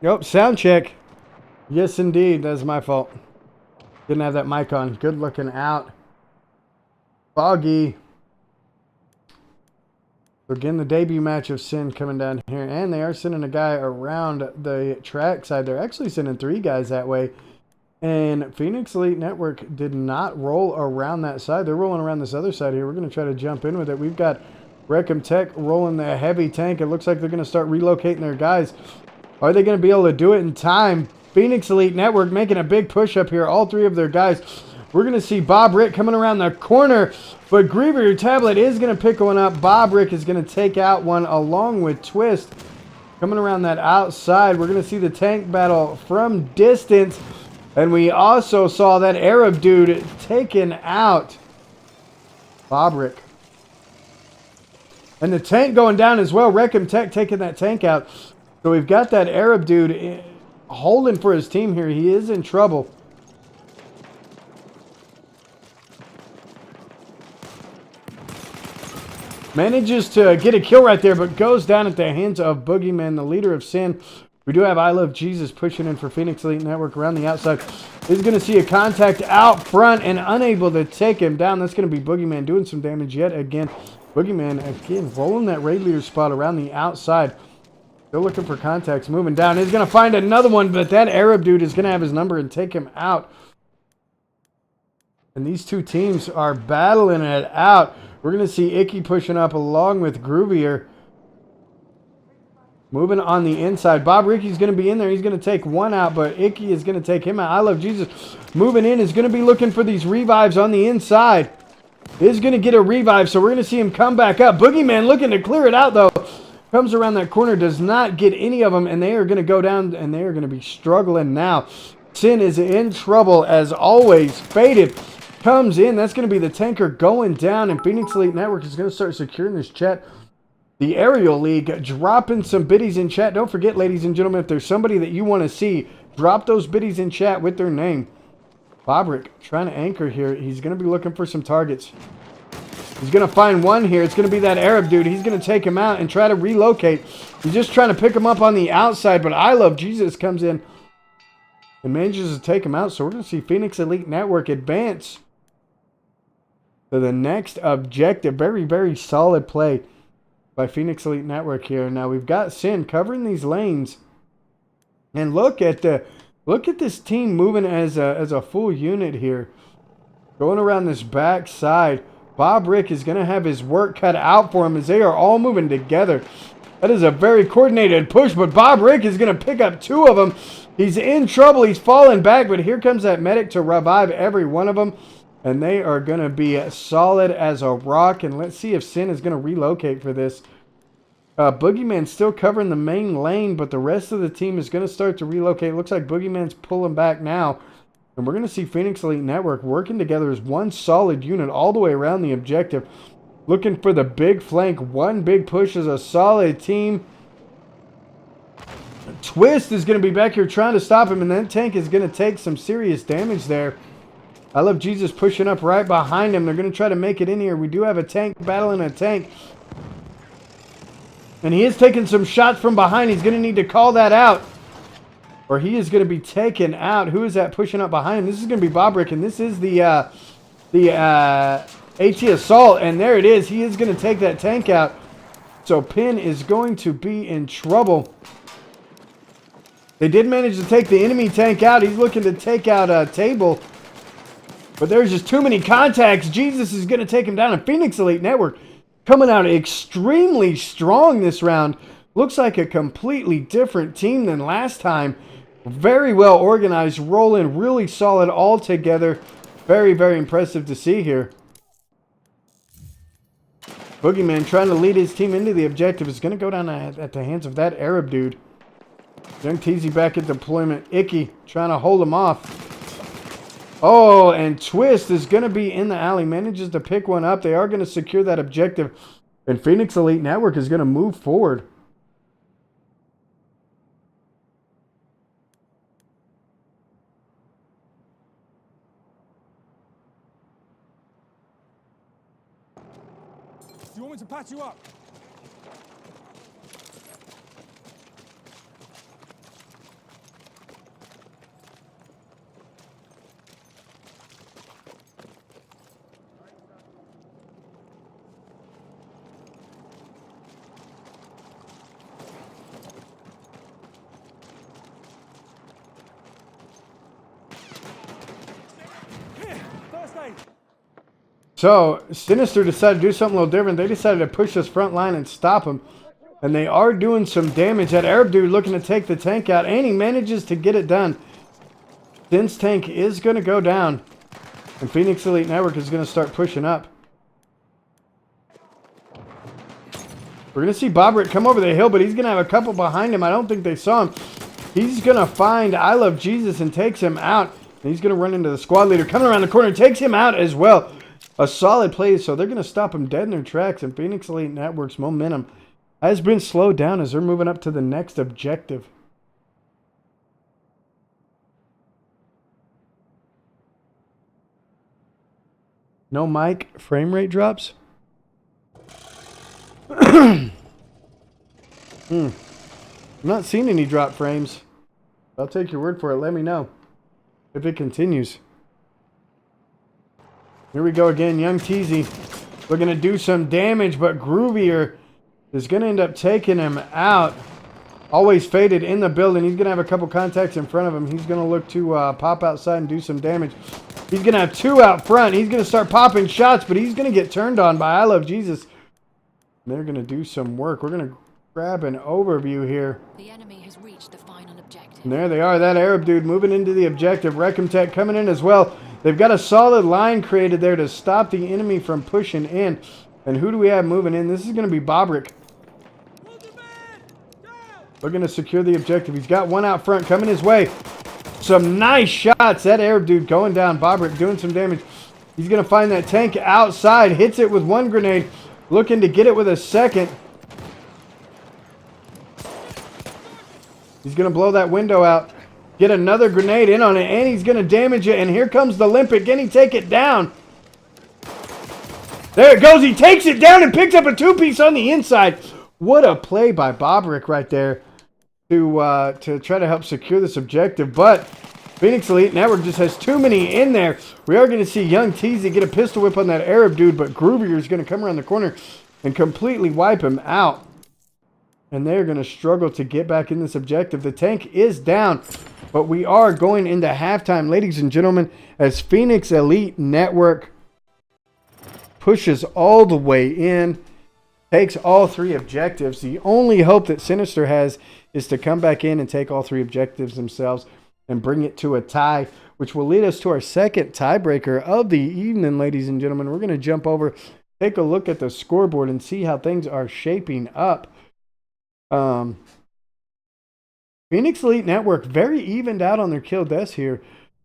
Yep, sound check. Yes, indeed. That's my fault. Didn't have that mic on. Good looking out. Foggy. So again, the debut match of SyN coming down here. And they are sending a guy around the track side. They're actually sending 3 guys that way. And Phoenix Elite Network did not roll around that side. They're rolling around this other side here. We're going to try to jump in with it. We've got Reckham Tech rolling the heavy tank. It looks like they're going to start relocating their guys. Are they going to be able to do it in time? Phoenix Elite Network making a big push up here. All 3 of their guys. We're going to see Bob Rick coming around the corner. But Griever, your tablet, is going to pick one up. Bob Rick is going to take out one along with Twist. Coming around that outside. We're going to see the tank battle from distance. And we also saw that Arab dude taken out. Bob Rick. And the tank going down as well. Reckham Tech taking that tank out. So we've got that Arab dude holding for his team here. He is in trouble. Manages to get a kill right there, but goes down at the hands of Boogeyman, the leader of SyN. We do have I Love Jesus pushing in for Phoenix Elite Network around the outside. He's going to see a contact out front and unable to take him down. That's going to be Boogeyman doing some damage yet again. Boogeyman, again, rolling that raid leader spot around the outside. Still looking for contacts, moving down. He's going to find another one, but that Arab dude is going to have his number and take him out. And these 2 teams are battling it out. We're going to see Icky pushing up along with Groovier. Moving on the inside. Bob Ricky's going to be in there. He's going to take one out, but Icky is going to take him out. I Love Jesus moving in is going to be looking for these revives on the inside. Is going to get a revive, so we're going to see him come back up. Boogeyman looking to clear it out, though. Comes around that corner, does not get any of them, and they are going to go down, and they are going to be struggling now. SyN is in trouble, as always. Faded comes in. That's going to be the tanker going down, and Phoenix Elite Network is going to start securing this chat. The Aerial League dropping some biddies in chat. Don't forget, ladies and gentlemen, if there's somebody that you want to see, drop those biddies in chat with their name. Bobrick trying to anchor here. He's going to be looking for some targets. He's going to find one here. It's going to be that Arab dude. He's going to take him out and try to relocate. He's just trying to pick him up on the outside, but I Love Jesus comes in and manages to take him out. So we're going to see Phoenix Elite Network advance to the next objective. Very, very solid play by Phoenix Elite Network here. Now we've got SyN covering these lanes. And look at this team moving as a full unit here. Going around this back side. Bob Rick is going to have his work cut out for him as they are all moving together. That is a very coordinated push, but Bob Rick is going to pick up 2 of them. He's in trouble. He's falling back, but here comes that medic to revive every one of them. And they are going to be solid as a rock. And let's see if SyN is going to relocate for this. Boogeyman's still covering the main lane, but the rest of the team is going to start to relocate. Looks like Boogeyman's pulling back now. And we're going to see Phoenix Elite Network working together as one solid unit all the way around the objective. Looking for the big flank. One big push as a solid team. Twist is going to be back here trying to stop him, and that tank is going to take some serious damage there. I Love Jesus pushing up right behind him. They're going to try to make it in here. We do have a tank battling a tank. And he is taking some shots from behind. He's going to need to call that out, or he is going to be taken out. Who is that pushing up behind him? This is going to be Bobrick, and this is the AT Assault. And there it is. He is going to take that tank out. So Pin is going to be in trouble. They did manage to take the enemy tank out. He's looking to take out a Table. But there's just too many contacts. Jesus is going to take him down. And Phoenix Elite Network coming out extremely strong this round. Looks like a completely different team than last time. Very well organized, rolling really solid all together. Very, very impressive to see here. Boogeyman trying to lead his team into the objective is going to go down at the hands of that Arab dude. Young Teasy back at deployment. Icky trying to hold him off. Oh, and Twist is going to be in the alley. Manages to pick one up. They are going to secure that objective. And Phoenix Elite Network is going to move forward. Do you want me to patch you up? So, Sinister decided to do something a little different. They decided to push this front line and stop him. And they are doing some damage. That Arab dude looking to take the tank out. And he manages to get it done. SyN's tank is going to go down. And Phoenix Elite Network is going to start pushing up. We're going to see Bobrick come over the hill, but he's going to have a couple behind him. I don't think they saw him. He's going to find I Love Jesus and takes him out. And he's going to run into the squad leader. Coming around the corner, takes him out as well. A solid play, so they're going to stop him dead in their tracks. And Phoenix Elite Network's momentum has been slowed down as they're moving up to the next objective. No mic frame rate drops? I'm not seeing any drop frames. I'll take your word for it. Let me know if it continues. Here we go again. Young Teasy looking to do some damage, but Groovier is going to end up taking him out. Always faded in the building. He's going to have a couple contacts in front of him. He's going to look to pop outside and do some damage. He's going to have two out front. He's going to start popping shots, but he's going to get turned on by I Love Jesus. And they're going to do some work. We're going to grab an overview here. The enemy has reached the final objective. And there they are. That Arab dude moving into the objective. Recomtech coming in as well. They've got a solid line created there to stop the enemy from pushing in. And who do we have moving in? This is going to be Bobrick. Looking to secure the objective. He's got one out front coming his way. Some nice shots. That Arab dude going down. Bobrick doing some damage. He's going to find that tank outside. Hits it with one grenade. Looking to get it with a second. He's going to blow that window out. Get another grenade in on it. And he's going to damage it. And here comes the Olympic. Can he take it down? There it goes. He takes it down and picks up a two-piece on the inside. What a play by Bobrick right there to try to help secure this objective. But Phoenix Elite Network just has too many in there. We are going to see Young Teasy get a pistol whip on that Arab dude, but Groovier is going to come around the corner and completely wipe him out. And they're going to struggle to get back in this objective. The tank is down, but we are going into halftime, ladies and gentlemen, as Phoenix Elite Network pushes all the way in. Takes all three objectives. The only hope that Sinister has is to come back in and take all three objectives themselves and bring it to a tie, which will lead us to our second tiebreaker of the evening, ladies and gentlemen. We're going to jump over, take a look at the scoreboard, and see how things are shaping up. Phoenix Elite Network very evened out on their kill deaths here.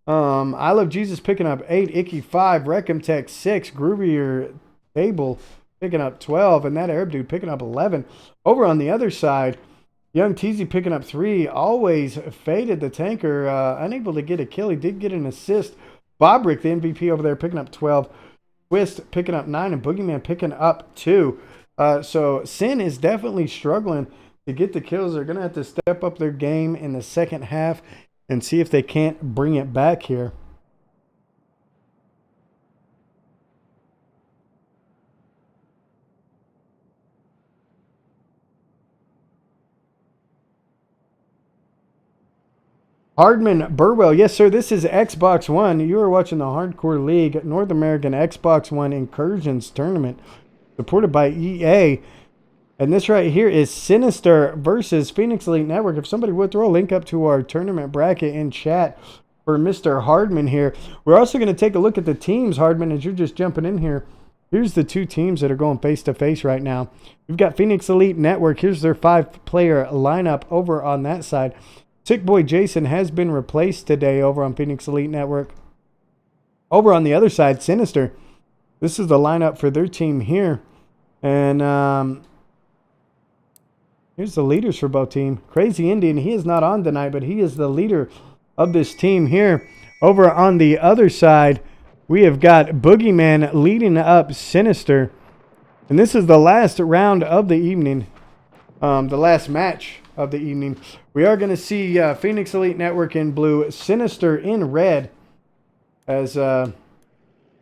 I Love Jesus picking up 8, Icky 5, Recomtech 6, Groovier Table picking up 12, and that Arab dude picking up 11. Over on the other side, Young Teasy picking up 3. Always faded the tanker, unable to get a kill. He did get an assist. Bobrick, the MVP over there, picking up 12. Twist picking up 9, and Boogeyman picking up 2. So SyN is definitely struggling to get the kills. They're going to have to step up their game in the second half and see if they can't bring it back here. Hardman Burwell. Yes, sir. This is Xbox One. You are watching the Hardcore League North American Xbox One Incursions Tournament supported by EA. And this right here is Sinister versus Phoenix Elite Network. If somebody would throw a link up to our tournament bracket in chat for Mr. Hardman here. We're also going to take a look at the teams, Hardman, as you're just jumping in here. Here's the two teams that are going face-to-face right now. We've got Phoenix Elite Network. Here's their 5-player lineup over on that side. Sick Boy Jason has been replaced today over on Phoenix Elite Network. Over on the other side, Sinister. This is the lineup for their team here. And here's the leaders for both teams. Crazy Indian, he is not on tonight, but he is the leader of this team here. Over on the other side, we have got Boogeyman leading up Sinister. And this is the last round of the evening. The last match of the evening. We are going to see Phoenix Elite Network in blue, Sinister in red, as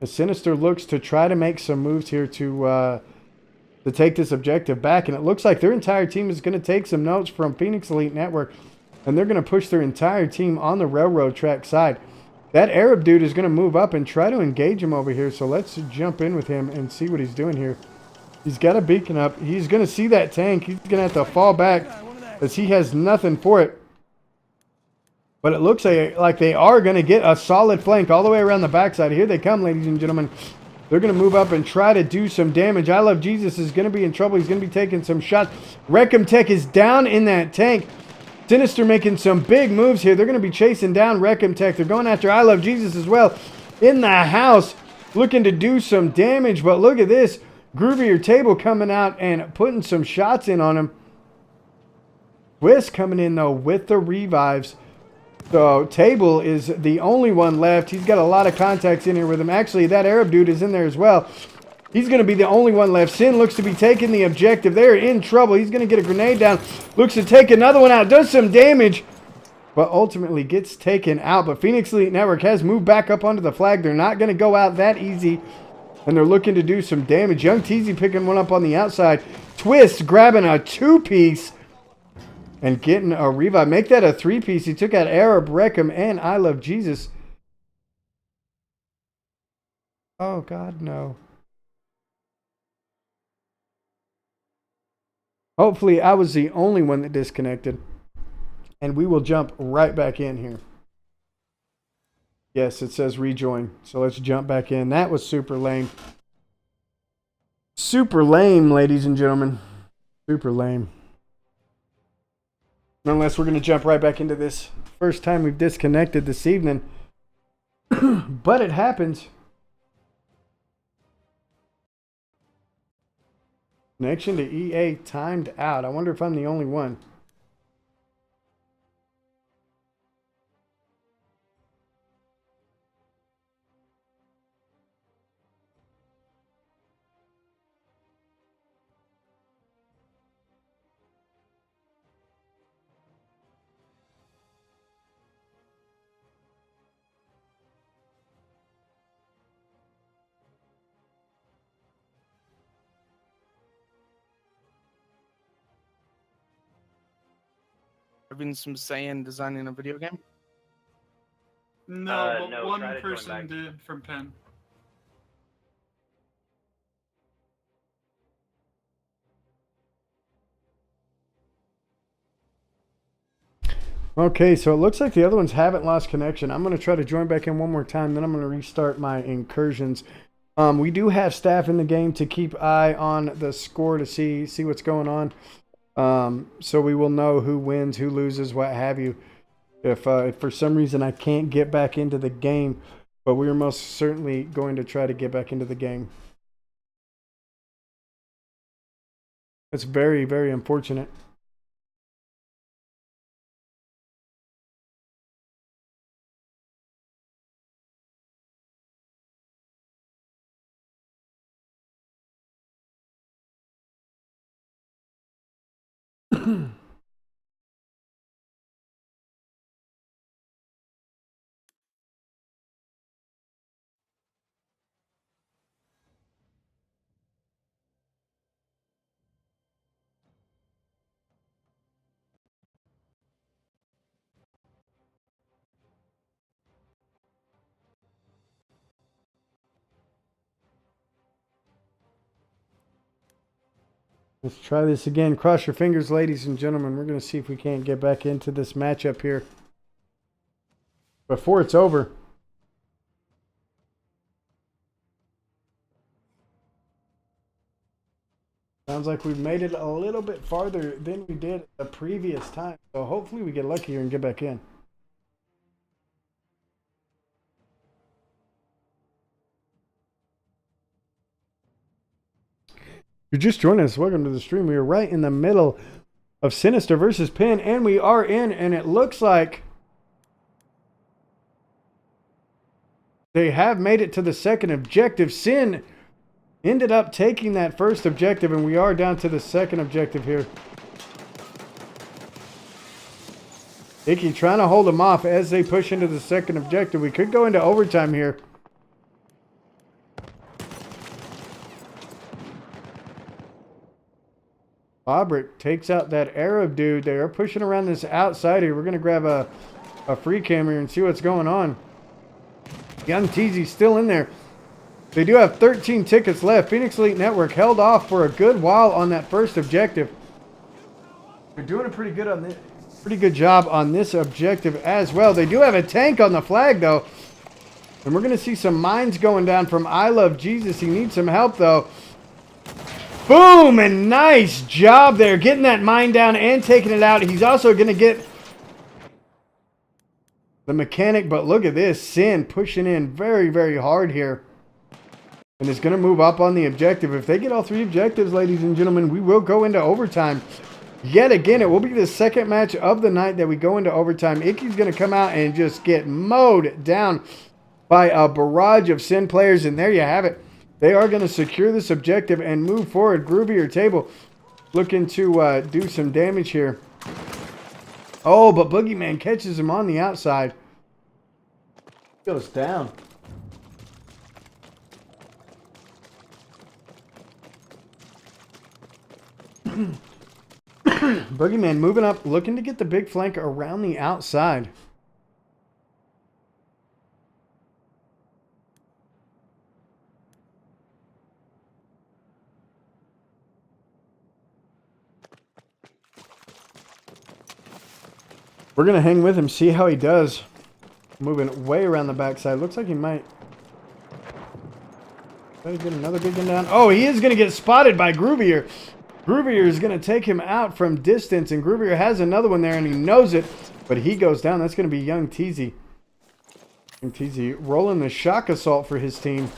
Sinister looks to try to make some moves here to take this objective back. And it looks like their entire team is going to take some notes from Phoenix Elite Network, and they're going to push their entire team on the railroad track side. That Arab dude is going to move up and try to engage him over here. So let's jump in with him and see what he's doing here. He's got a beacon up. He's going to see that tank. He's going to have to fall back as he has nothing for it. But it looks like they are going to get a solid flank all the way around the backside. Here they come, ladies and gentlemen. They're going to move up and try to do some damage. I Love Jesus is going to be in trouble. He's going to be taking some shots. Reckham Tech is down in that tank. Sinister making some big moves here. They're going to be chasing down Reckham Tech. They're going after I Love Jesus as well. In the house, looking to do some damage. But look at this. Groovier Table coming out and putting some shots in on him. Twist coming in, though, with the revives. So Table is the only one left. He's got a lot of contacts in here with him. Actually, that Arab dude is in there as well. He's going to be the only one left. SyN looks to be taking the objective. They're in trouble. He's going to get a grenade down. Looks to take another one out. Does some damage, but ultimately gets taken out. But Phoenix Elite Network has moved back up onto the flag. They're not going to go out that easy, and they're looking to do some damage. Young Teasy picking one up on the outside. Twist grabbing a two-piece and getting a revive. Make that a three-piece. He took out Arab, Reckham, and I Love Jesus. Oh, God, no. Hopefully, I was the only one that disconnected. And we will jump right back in here. Yes, it says rejoin. So let's jump back in. That was super lame. Super lame, ladies and gentlemen. Super lame. Unless we're going to jump right back into this. First time we've disconnected this evening. But it happens. Connection to EA timed out. I wonder if I'm the only one. Been some SyN designing a video game? No, but no, one try to join person back. did from Penn. Okay, so it looks like the other ones haven't lost connection. I'm going to try to join back in one more time, then I'm going to restart my incursions. We do have staff in the game to keep eye on the score to see what's going on. So we will know who wins, who loses, what have you. If for some reason I can't get back into the game, but we are most certainly going to try to get back into the game. It's very, very unfortunate. Let's try this again. Cross your fingers, ladies and gentlemen. We're going to see if we can't get back into this matchup here before it's over. Sounds like we've made it a little bit farther than we did the previous time. So hopefully we get lucky here and get back in. You're just joining us. Welcome to the stream. We are right in the middle of Sinister versus Penn, and we are in, and it looks like they have made it to the second objective. SyN ended up taking that first objective, and we are down to the second objective here. Icky trying to hold them off as they push into the second objective. We could go into overtime here. Bobrick takes out that Arab dude. They are pushing around this outside here. We're going to grab a free cam here and see what's going on. Young Teasy's still in there. They do have 13 tickets left. Phoenix Elite Network held off for a good while on that first objective. They're doing a pretty good job on this objective as well. They do have a tank on the flag though. And we're going to see some mines going down from I Love Jesus. He needs some help though. Boom! And nice job there. Getting that mine down and taking it out. He's also going to get the mechanic. But look at this. SyN pushing in very, very hard here. And is going to move up on the objective. If they get all 3 objectives, ladies and gentlemen, we will go into overtime. Yet again, it will be the second match of the night that we go into overtime. Icky's going to come out and just get mowed down by a barrage of SyN players. And there you have it. They are going to secure this objective and move forward. Groovy or Table looking to do some damage here. Oh, but Boogeyman catches him on the outside. Goes down. Boogeyman moving up, looking to get the big flank around the outside. We're going to hang with him, see how he does. Moving way around the backside. Looks like he might. Try to get another big one down. Oh, he is going to get spotted by Groovier. Groovier is going to take him out from distance, and Groovier has another one there, and he knows it, but he goes down. That's going to be Young Teasy. Young Teasy rolling the shock assault for his team.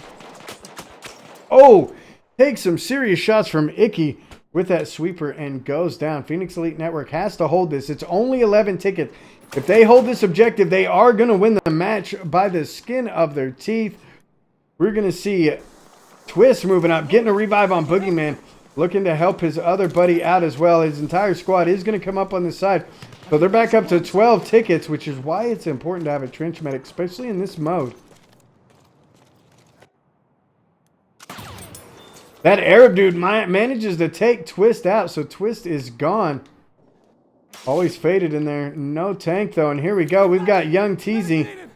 Oh, takes some serious shots from Icky with that sweeper and goes down. Phoenix Elite Network has to hold this. It's only 11 tickets. If they hold this objective, they are going to win the match by the skin of their teeth. We're going to see Twist moving up, getting a revive on Boogeyman. Looking to help his other buddy out as well. His entire squad is going to come up on this side. So they're back up to 12 tickets, which is why it's important to have a trench medic, especially in this mode. That Arab dude manages to take Twist out, so Twist is gone. Always faded in there. No tank, though. And here we go. We've got Young Teasy.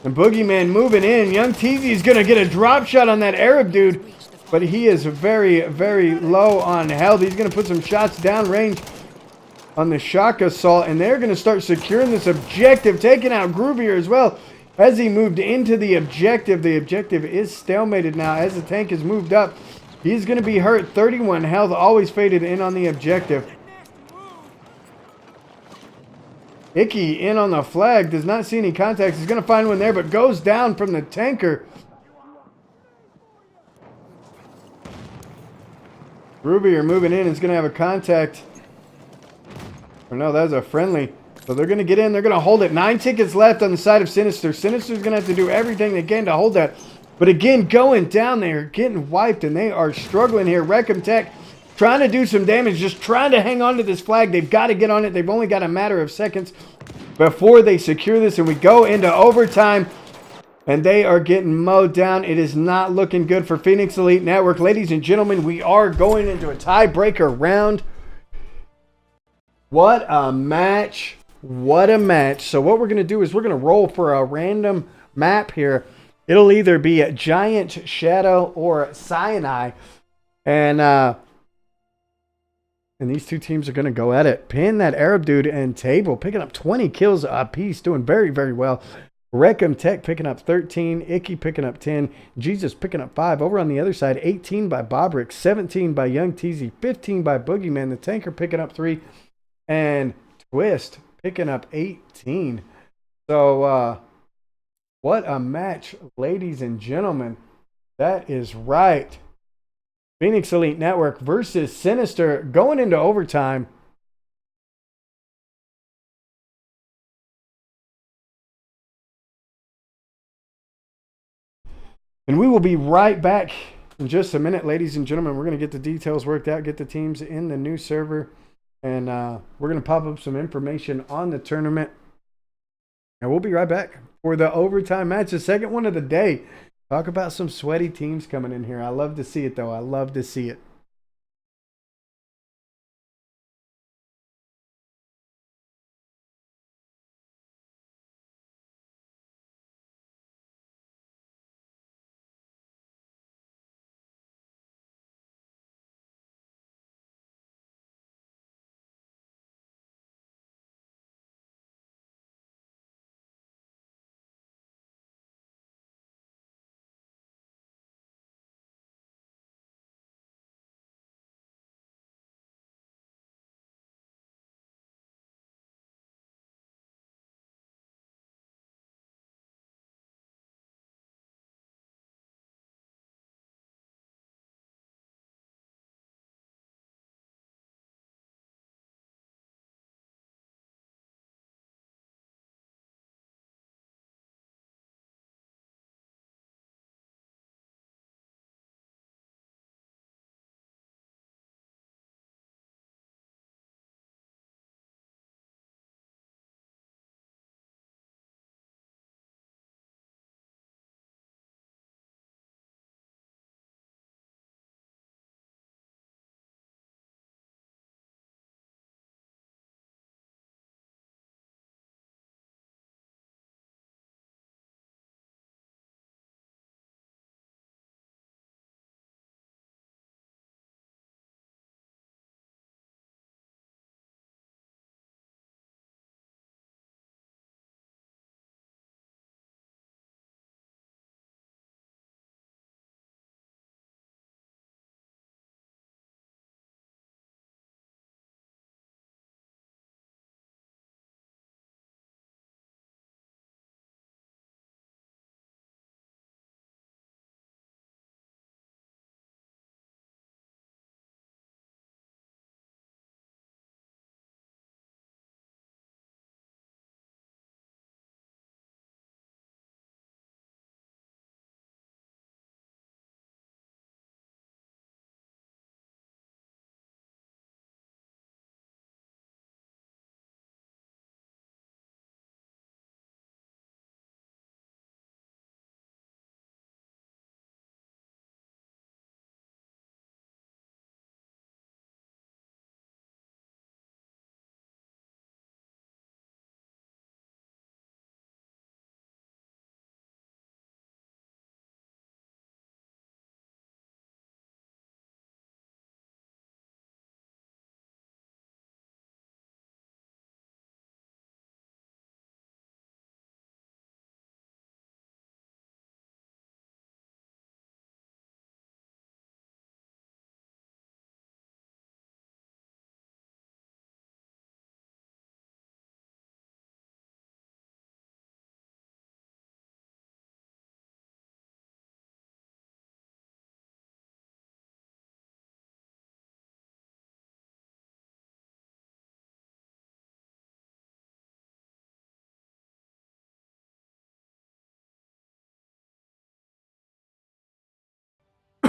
And Boogeyman moving in. Young Teasy is going to get a drop shot on that Arab dude. But he is very, very low on health. He's going to put some shots downrange on the shock assault. And they're going to start securing this objective. Taking out Groovier as well. As he moved into the objective is stalemated now. As the tank has moved up, he's going to be hurt. 31 health. Always faded in on the objective. Icky in on the flag. Does not see any contacts. He's going to find one there, but goes down from the tanker. Ruby are moving in. Is going to have a contact. Or no, that was a friendly. So they're going to get in. They're going to hold it. 9 tickets left on the side of Sinister. Sinister's going to have to do everything they can to hold that. But again, going down, they are getting wiped, and they are struggling here. Reckham Tech trying to do some damage, just trying to hang on to this flag. They've got to get on it. They've only got a matter of seconds before they secure this, and we go into overtime. And they are getting mowed down. It is not looking good for Phoenix Elite Network. Ladies and gentlemen, we are going into a tiebreaker round. What a match. What a match. So what we're going to do is we're going to roll for a random map here. It'll either be a Giant, Shadow, or SyN. And these two teams are going to go at it. Pin that Arab dude and Table, picking up 20 kills a piece, doing very, very well. Reckham Tech picking up 13. Icky picking up 10. Jesus picking up 5. Over on the other side, 18 by Bobrick, 17 by Young Teasy, 15 by Boogeyman. The Tanker picking up 3. And Twist picking up 18. So, what a match, ladies and gentlemen. That is right. Phoenix Elite Network versus Sinister going into overtime. And we will be right back in just a minute, ladies and gentlemen. We're going to get the details worked out, get the teams in the new server, and we're going to pop up some information on the tournament. And we'll be right back for the overtime match, the second one of the day. Talk about some sweaty teams coming in here. I love to see it, though. I love to see it.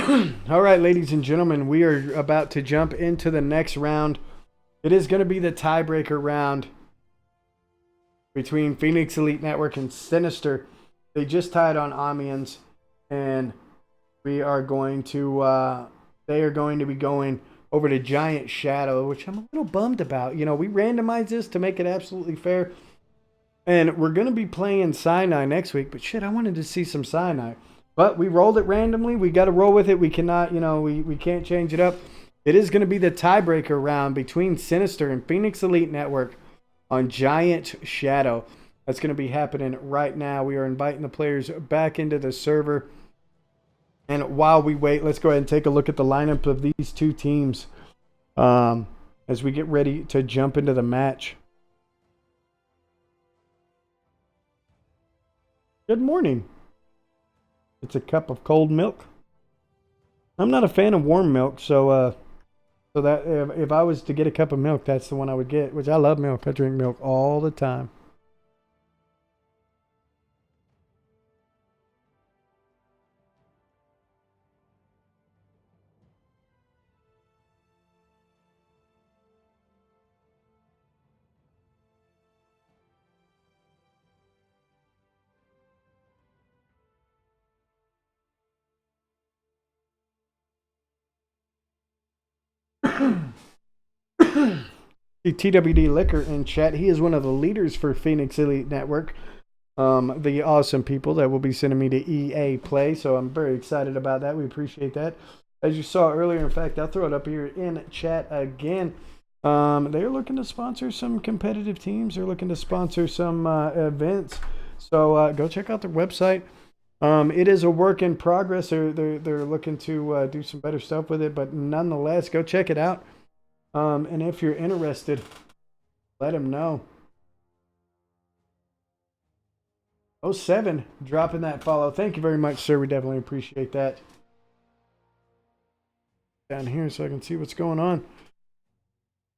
All right, ladies and gentlemen, we are about to jump into the next round. It is going to be the tiebreaker round between Phoenix Elite Network and Sinister. They just tied on Amiens, and we are going to they are going to be going over to Giant Shadow, which I'm a little bummed about. You know, we randomized this to make it absolutely fair, and we're going to be playing SyN next week, but shit, I wanted to see some SyN. But we rolled it randomly. We got to roll with it. We cannot, you know, we can't change it up. It is going to be the tiebreaker round between Sinister and Phoenix Elite Network on Giant Shadow. That's going to be happening right now. We are inviting the players back into the server. And while we wait, let's go ahead and take a look at the lineup of these two teams as we get ready to jump into the match. Good morning. It's a cup of cold milk. I'm not a fan of warm milk, so that if I was to get a cup of milk, that's the one I would get, which I love milk. I drink milk all the time. TWD Liquor in chat. He is one of the leaders for Phoenix Elite Network. The awesome people that will be sending me to EA Play. So I'm very excited about that. We appreciate that. As you saw earlier, in fact, I'll throw it up here in chat again. They're looking to sponsor some competitive teams. They're looking to sponsor some events. So go check out their website. It is a work in progress. They're looking to do some better stuff with it. But nonetheless, go check it out. And if you're interested, let them know. 07 dropping that follow. Thank you very much, sir. We definitely appreciate that. Down here so I can see what's going on.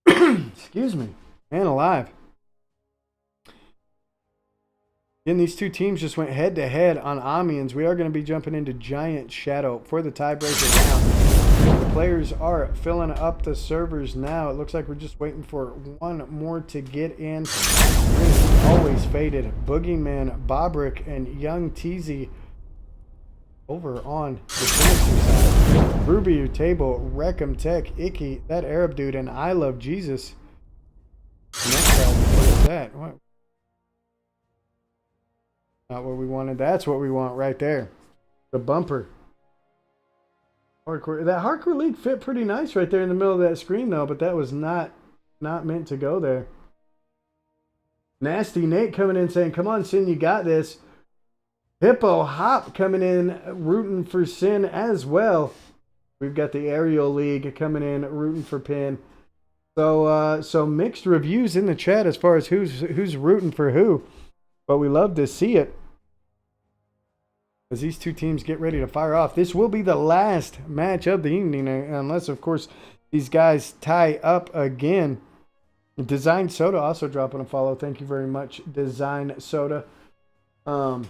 Excuse me. Man alive. Again, these two teams just went head to head on Amiens. We are going to be jumping into Giant Shadow for the tiebreaker round. The players are filling up the servers now. It looks like we're just waiting for one more to get in. Always faded. Boogeyman, Bobrick, and Young Teasy over on the Sinister side. Ruby, your table, Reckham Tech, Icky, that Arab dude, and I Love Jesus. Next side, what is that? What? Not what we wanted. That's what we want right there. The bumper. Hardcore. That Hardcore League fit pretty nice right there in the middle of that screen, though, but that was not meant to go there. Nasty Nate coming in saying, come on, SyN, you got this. Hippo Hop coming in, rooting for SyN as well. We've got the Aerial League coming in, rooting for Pin. So mixed reviews in the chat as far as who's rooting for who. But we love to see it as these two teams get ready to fire off. This will be the last match of the evening, unless, of course, these guys tie up again. Design Soda also dropping a follow. Thank you very much, Design Soda. Yeah,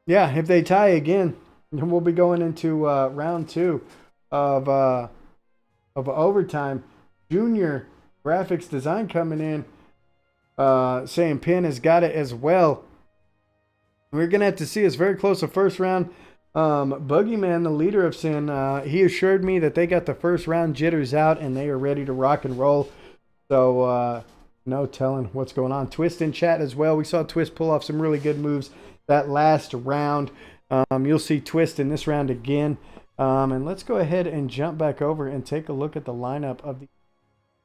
if they tie again, then we'll be going into round 2 of overtime. Junior Graphics Design coming in, saying Pin has got it as well. We're going to have to see. It's very close to first round. Boogeyman, the leader of SyN, he assured me that they got the first round jitters out and they are ready to rock and roll. So, no telling what's going on. Twist in chat as well. We saw Twist pull off some really good moves that last round. You'll see Twist in this round again. And let's go ahead and jump back over and take a look at the lineup of the...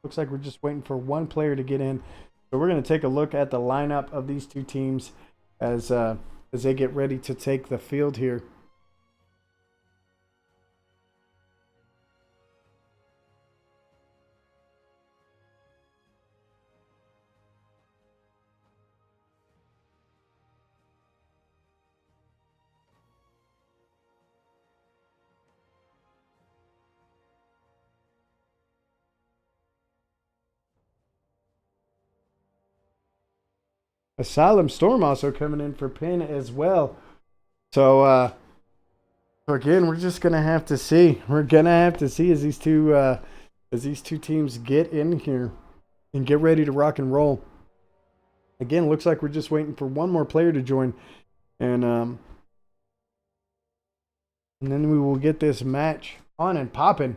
Looks like we're just waiting for one player to get in. So we're going to take a look at the lineup of these two teams as they get ready to take the field here. Asylum Storm also coming in for Pin as well. So So again, we're just gonna have to see. We're gonna have to see as these two teams get in here and get ready to rock and roll. Again, looks like we're just waiting for one more player to join, and then we will get this match on and popping.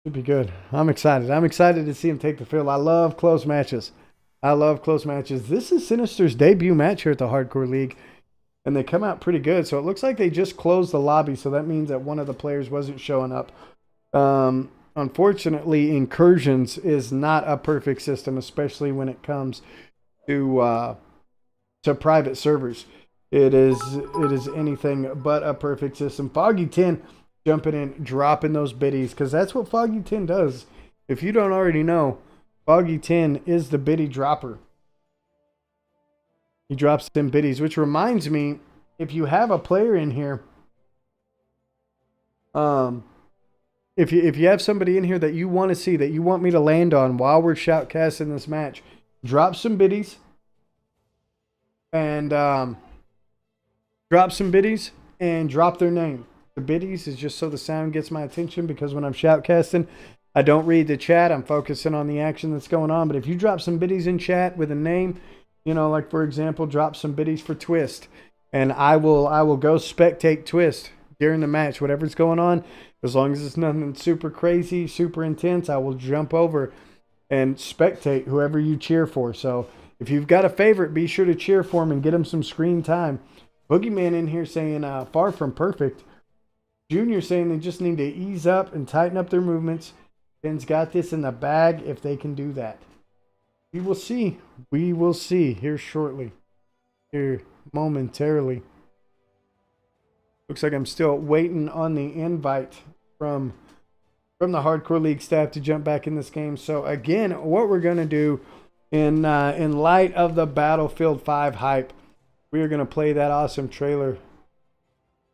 Should be good. I'm excited. I'm excited to see him take the field. I love close matches. I love close matches. This is Sinister's debut match here at the Hardcore League, and they come out pretty good. So it looks like they just closed the lobby, so that means that one of the players wasn't showing up. Unfortunately, Incursions is not a perfect system, especially when it comes to private servers. It is anything but a perfect system. Foggy 10 jumping in, dropping those biddies, because that's what Foggy 10 does. If you don't already know, Foggy 10 is the biddy dropper. He drops them biddies, which reminds me, if you have a player in here, if you have somebody in here that you want to see, that you want me to land on while we're shoutcasting this match, drop some biddies and drop their name. The biddies is just so the sound gets my attention, because when I'm shoutcasting, I don't read the chat. I'm focusing on the action that's going on. But if you drop some biddies in chat with a name, you know, like for example, drop some biddies for Twist, and I will go spectate Twist during the match, whatever's going on. As long as it's nothing super crazy, super intense, I will jump over and spectate whoever you cheer for. So if you've got a favorite, be sure to cheer for him and get him some screen time. Boogeyman in here saying far from perfect. Junior saying they just need to ease up and tighten up their movements. Ben's got this in the bag if they can do that. We will see. We will see here shortly. Here momentarily. Looks like I'm still waiting on the invite from the Hardcore League staff to jump back in this game. So again, what we're going to do in light of the Battlefield 5 hype, we are going to play that awesome trailer.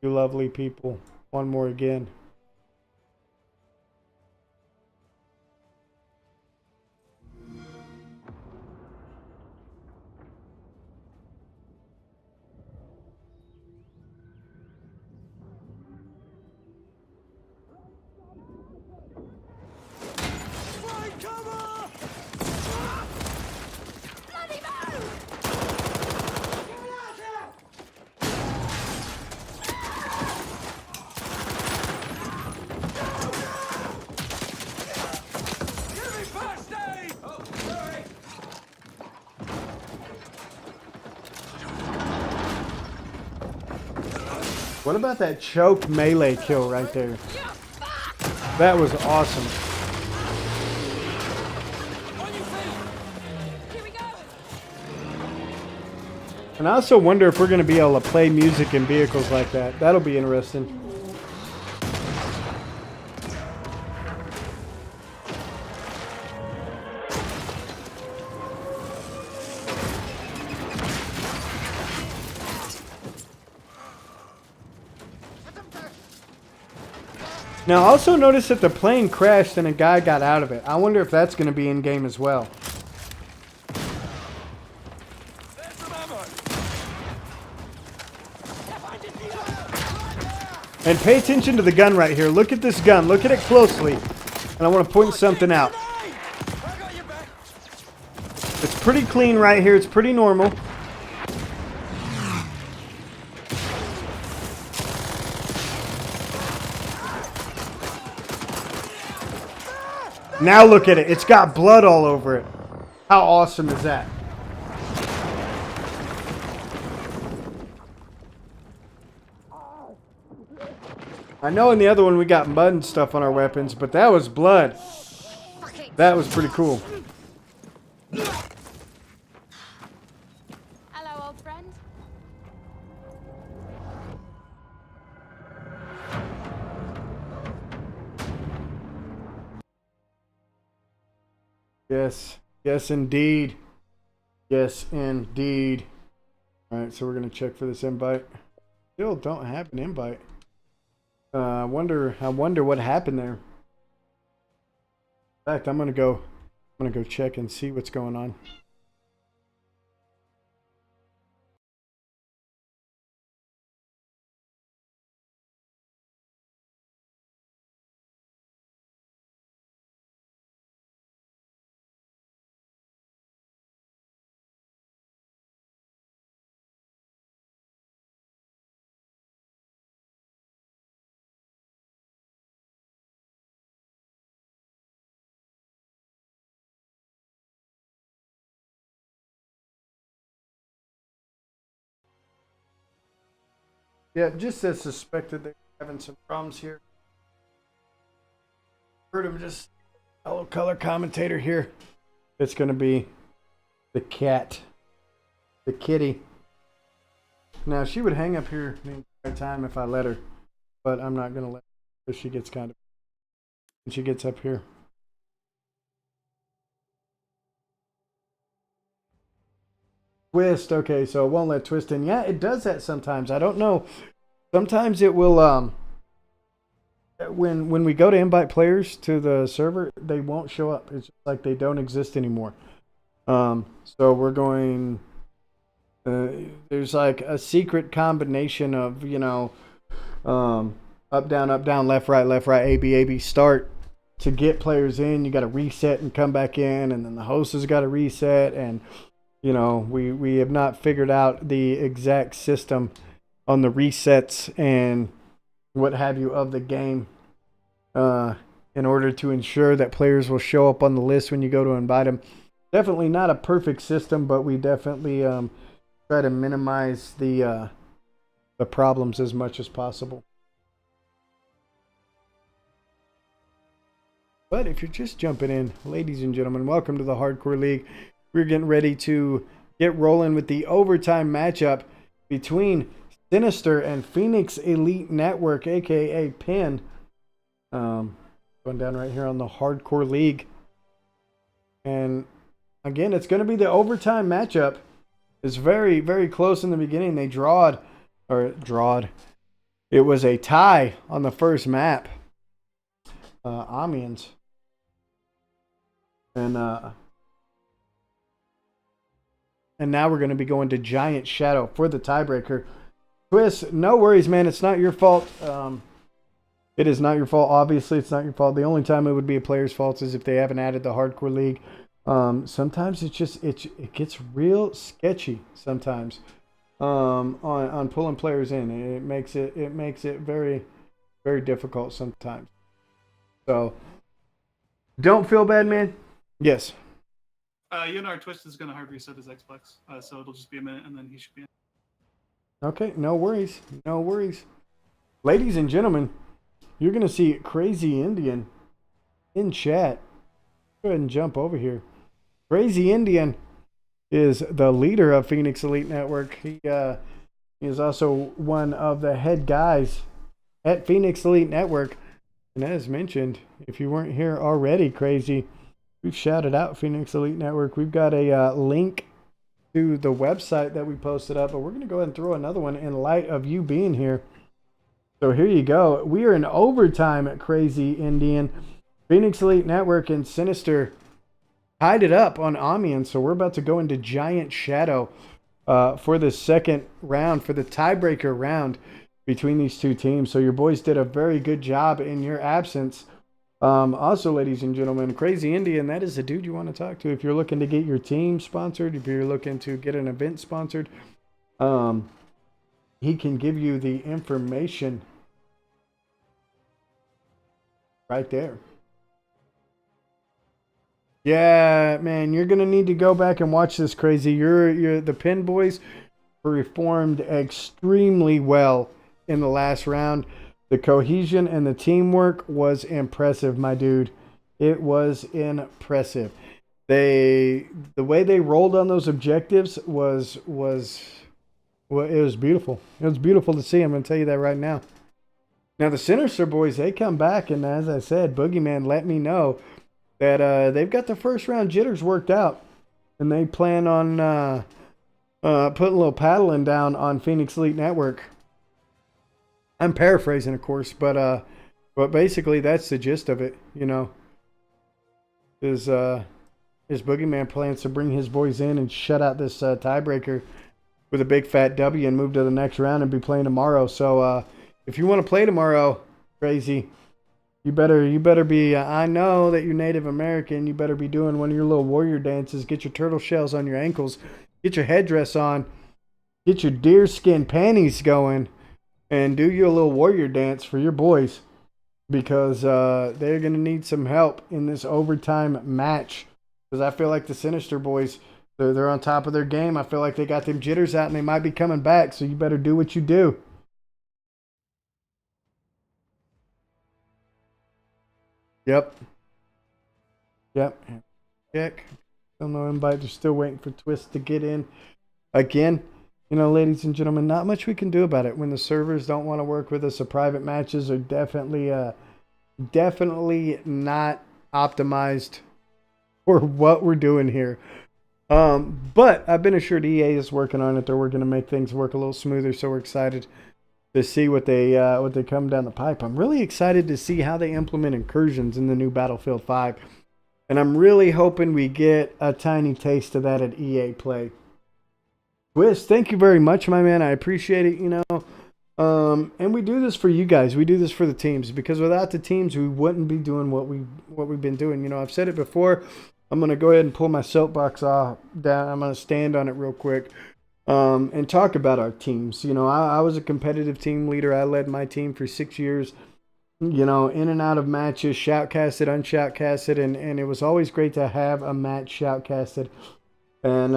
You lovely people. One more again. What about that choke melee kill right there? That was awesome. And I also wonder if we're going to be able to play music in vehicles like that. That'll be interesting. Now, I also noticed that the plane crashed and a guy got out of it. I wonder if that's going to be in-game as well. And pay attention to the gun right here. Look at this gun. Look at it closely. And I want to point something out. It's pretty clean right here. It's pretty normal. Now look at it. It's got blood all over it. How awesome is that? I know in the other one we got mud and stuff on our weapons, but that was blood. That was pretty cool. Hello, old friend. Yes. Yes, indeed. Yes, indeed. All right, so we're going to check for this invite. Still don't have an invite. I wonder what happened there. In fact, I'm going to go check and see what's going on. Yeah, just as suspected they're having some problems here. Heard him just fellow color commentator here. It's going to be the cat, the kitty. Now, she would hang up here the entire time if I let her, but I'm not going to let her if she gets kind of, when she gets up here. Twist, okay, so it won't let twist in. Yeah, it does that sometimes. I don't know. Sometimes it will, when we go to invite players to the server, they won't show up. It's just like they don't exist anymore. So we're going, there's like a secret combination of, you know, up, down, left, right, A, B, start to get players in. You got to reset and come back in, and then the host has got to reset. And, you know, we have not figured out the exact system on the resets and what have you of the game in order to ensure that players will show up on the list when you go to invite them. Definitely not a perfect system, but we definitely try to minimize the problems as much as possible. But if you're just jumping in, ladies and gentlemen, welcome to the Hardcore League. We're getting ready to get rolling with the overtime matchup between Sinister and Phoenix Elite Network, aka PIN. Going down right here on the Hardcore League. And again, it's going to be the overtime matchup. It's very, very close in the beginning. They drawed. It was a tie on the first map. Amiens. And now we're going to be going to Giant Shadow for the tiebreaker. Twist, no worries, man. It's not your fault. It is not your fault. Obviously, it's not your fault. The only time it would be a player's fault is if they haven't added the Hardcore League. Sometimes it gets real sketchy sometimes on pulling players in. It makes it very, very difficult sometimes. So don't feel bad, man. Yes. Our Twist is going to hard reset his Xbox, so it'll just be a minute and then he should be in. Okay, no worries. No worries. Ladies and gentlemen, you're going to see Crazy Indian in chat. Go ahead and jump over here. Crazy Indian is the leader of Phoenix Elite Network. He is also one of the head guys at Phoenix Elite Network. And as mentioned, if you weren't here already, Crazy, we've shouted out Phoenix Elite Network. We've got a link to the website that we posted up, but we're going to go ahead and throw another one in light of you being here. So here you go. We are in overtime at Crazy Indian. Phoenix Elite Network and Sinister tied it up on Amiens, so we're about to go into Giant Shadow for the second round, for the tiebreaker round between these two teams. So your boys did a very good job in your absence. Also, ladies and gentlemen, Crazy Indian, that is the dude you want to talk to if you're looking to get your team sponsored, if you're looking to get an event sponsored. He can give you the information right there. Yeah, man, you're gonna need to go back and watch this, Crazy. You're the Pin boys performed extremely well in the last round. The cohesion and the teamwork was impressive, my dude. It was impressive. The way they rolled on those objectives was it was beautiful. It was beautiful to see. I'm gonna tell you that right now. Now the Sinister boys, they come back, and as I said, Boogeyman let me know that they've got the first round jitters worked out, and they plan on putting a little paddling down on Phoenix Elite Network. I'm paraphrasing, of course, but basically that's the gist of it. You know, is Boogeyman plans to bring his boys in and shut out this tiebreaker with a big fat W and move to the next round and be playing tomorrow. So if you want to play tomorrow, Crazy, you better be. I know that you're Native American. You better be doing one of your little warrior dances. Get your turtle shells on your ankles. Get your headdress on. Get your deerskin panties going. And do you a little warrior dance for your boys, because they're going to need some help in this overtime match. Because I feel like the Sinister boys, they're on top of their game. I feel like they got them jitters out and they might be coming back. So you better do what you do. Yep. Yep. Check. Still no invite. They're still waiting for Twist to get in. Again, you know, ladies and gentlemen, not much we can do about it when the servers don't want to work with us. The private matches are definitely not optimized for what we're doing here. But I've been assured EA is working on it. They're working to make things work a little smoother. So we're excited to see what they come down the pipe. I'm really excited to see how they implement incursions in the new Battlefield 5. And I'm really hoping we get a tiny taste of that at EA Play. Twist, thank you very much, my man. I appreciate it, you know. And we do this for you guys. We do this for the teams, because without the teams, we wouldn't be doing what we've been doing. You know, I've said it before. I'm going to go ahead and pull my soapbox off down. I'm going to stand on it real quick and talk about our teams. You know, I was a competitive team leader. I led my team for 6 years, you know, in and out of matches, shoutcasted, unshoutcasted, and it was always great to have a match shoutcasted and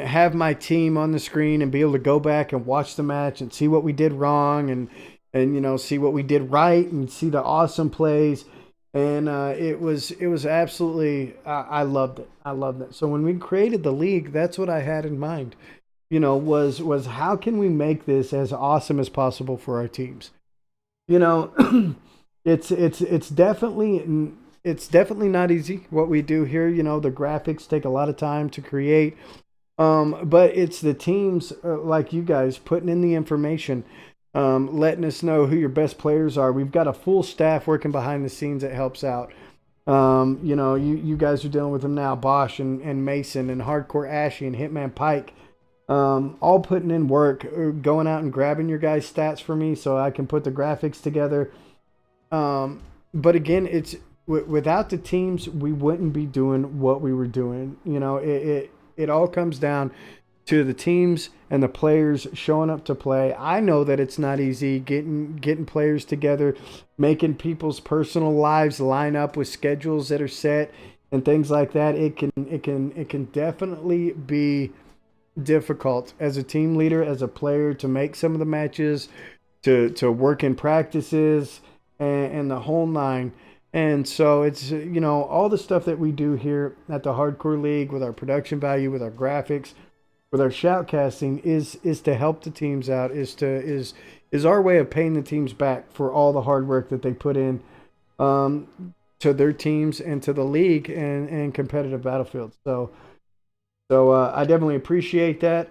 have my team on the screen and be able to go back and watch the match and see what we did wrong and you know, see what we did right and see the awesome plays. And it was absolutely, I loved it. I loved it. So when we created the league, that's what I had in mind, you know, was how can we make this as awesome as possible for our teams? You know, it's definitely not easy what we do here. You know, the graphics take a lot of time to create. But it's the teams like you guys putting in the information, letting us know who your best players are. We've got a full staff working behind the scenes that helps out. You know, you guys are dealing with them now, Bosch and Mason and Hardcore Ashy and Hitman Pike, all putting in work, going out and grabbing your guys' stats for me so I can put the graphics together. But again, it's without the teams, we wouldn't be doing what we were doing. You know, it all comes down to the teams and the players showing up to play. I know that it's not easy getting players together, making people's personal lives line up with schedules that are set and things like that. It can definitely be difficult as a team leader, as a player, to make some of the matches, to work in practices and the whole nine. And so it's, you know, all the stuff that we do here at the Hardcore League with our production value, with our graphics, with our shoutcasting is to help the teams out, is our way of paying the teams back for all the hard work that they put in to their teams and to the league and competitive Battlefield. So I definitely appreciate that.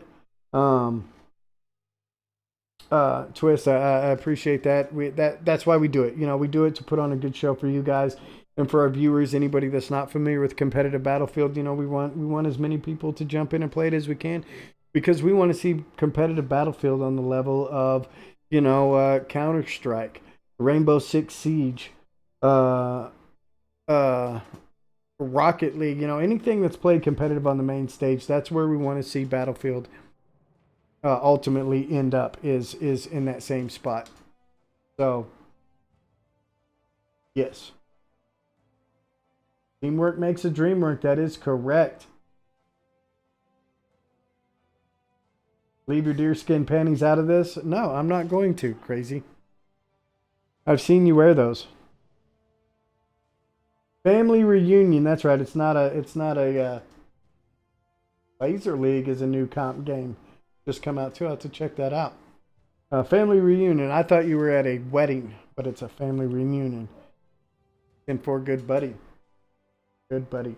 Twist, I appreciate that. That's why we do it. You know, we do it to put on a good show for you guys and for our viewers. Anybody that's not familiar with competitive Battlefield, you know, we want as many people to jump in and play it as we can, because we want to see competitive Battlefield on the level of, you know, Counter-Strike, Rainbow Six Siege, Rocket League. You know, anything that's played competitive on the main stage. That's where we want to see Battlefield ultimately end up, is in that same spot. So yes, teamwork makes the dream work. That is correct. Leave your deerskin panties out of this? No, I'm not going to, crazy. I've seen you wear those. Family reunion. That's right. It's not a Laser League is a new comp game. Just come out too. I have to check that out. Family reunion. I thought you were at a wedding, but it's a family reunion. And for good buddy. Good buddy.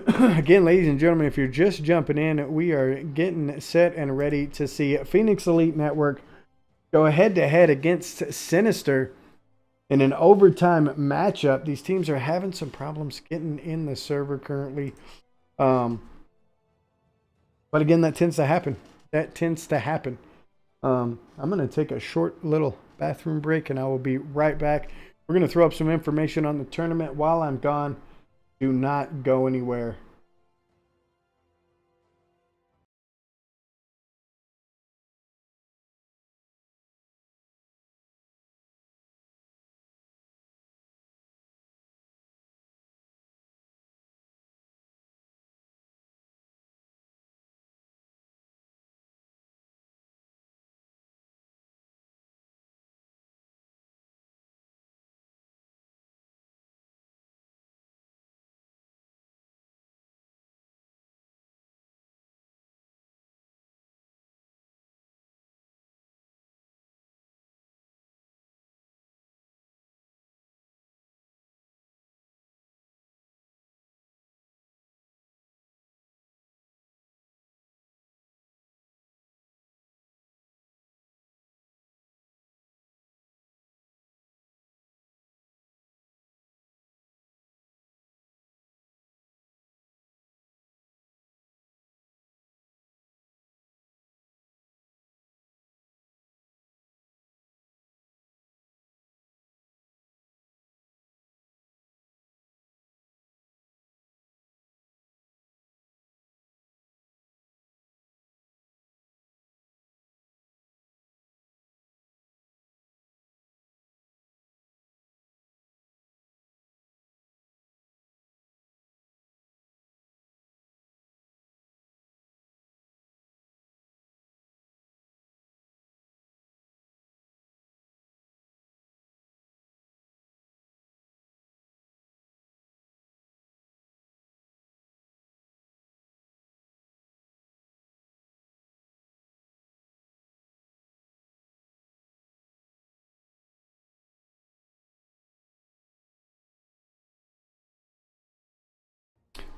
Again, ladies and gentlemen, if you're just jumping in, we are getting set and ready to see Phoenix Elite Network go head to head against Sinister in an overtime matchup. These teams are having some problems getting in the server currently. But again, that tends to happen. I'm going to take a short little bathroom break and I will be right back. We're going to throw up some information on the tournament while I'm gone. Do not go anywhere.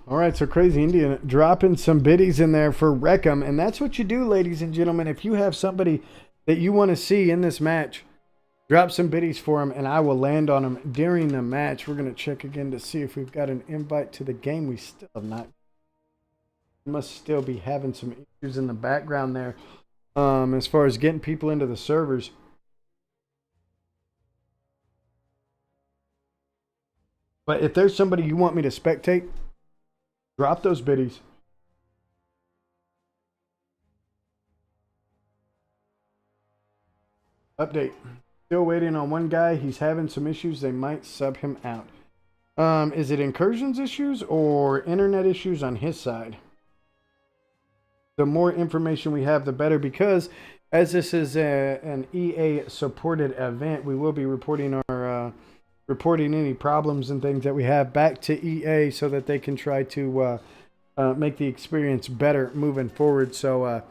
All right, so Crazy Indian dropping some biddies in there for Wreckham. And that's what you do, ladies and gentlemen. If you have somebody that you want to see in this match, drop some biddies for them, and I will land on them during the match. We're going to check again to see if we've got an invite to the game. We still have not. We must still be having some issues in the background there as far as getting people into the servers. But if there's somebody you want me to spectate, drop those biddies. Update. Still waiting on one guy. He's having some issues. They might sub him out. Is it Incursions issues or internet issues on his side? The more information we have, the better, because as this is an EA supported event, we will be reporting our reporting any problems and things that we have back to EA so that they can try to make the experience better moving forward. So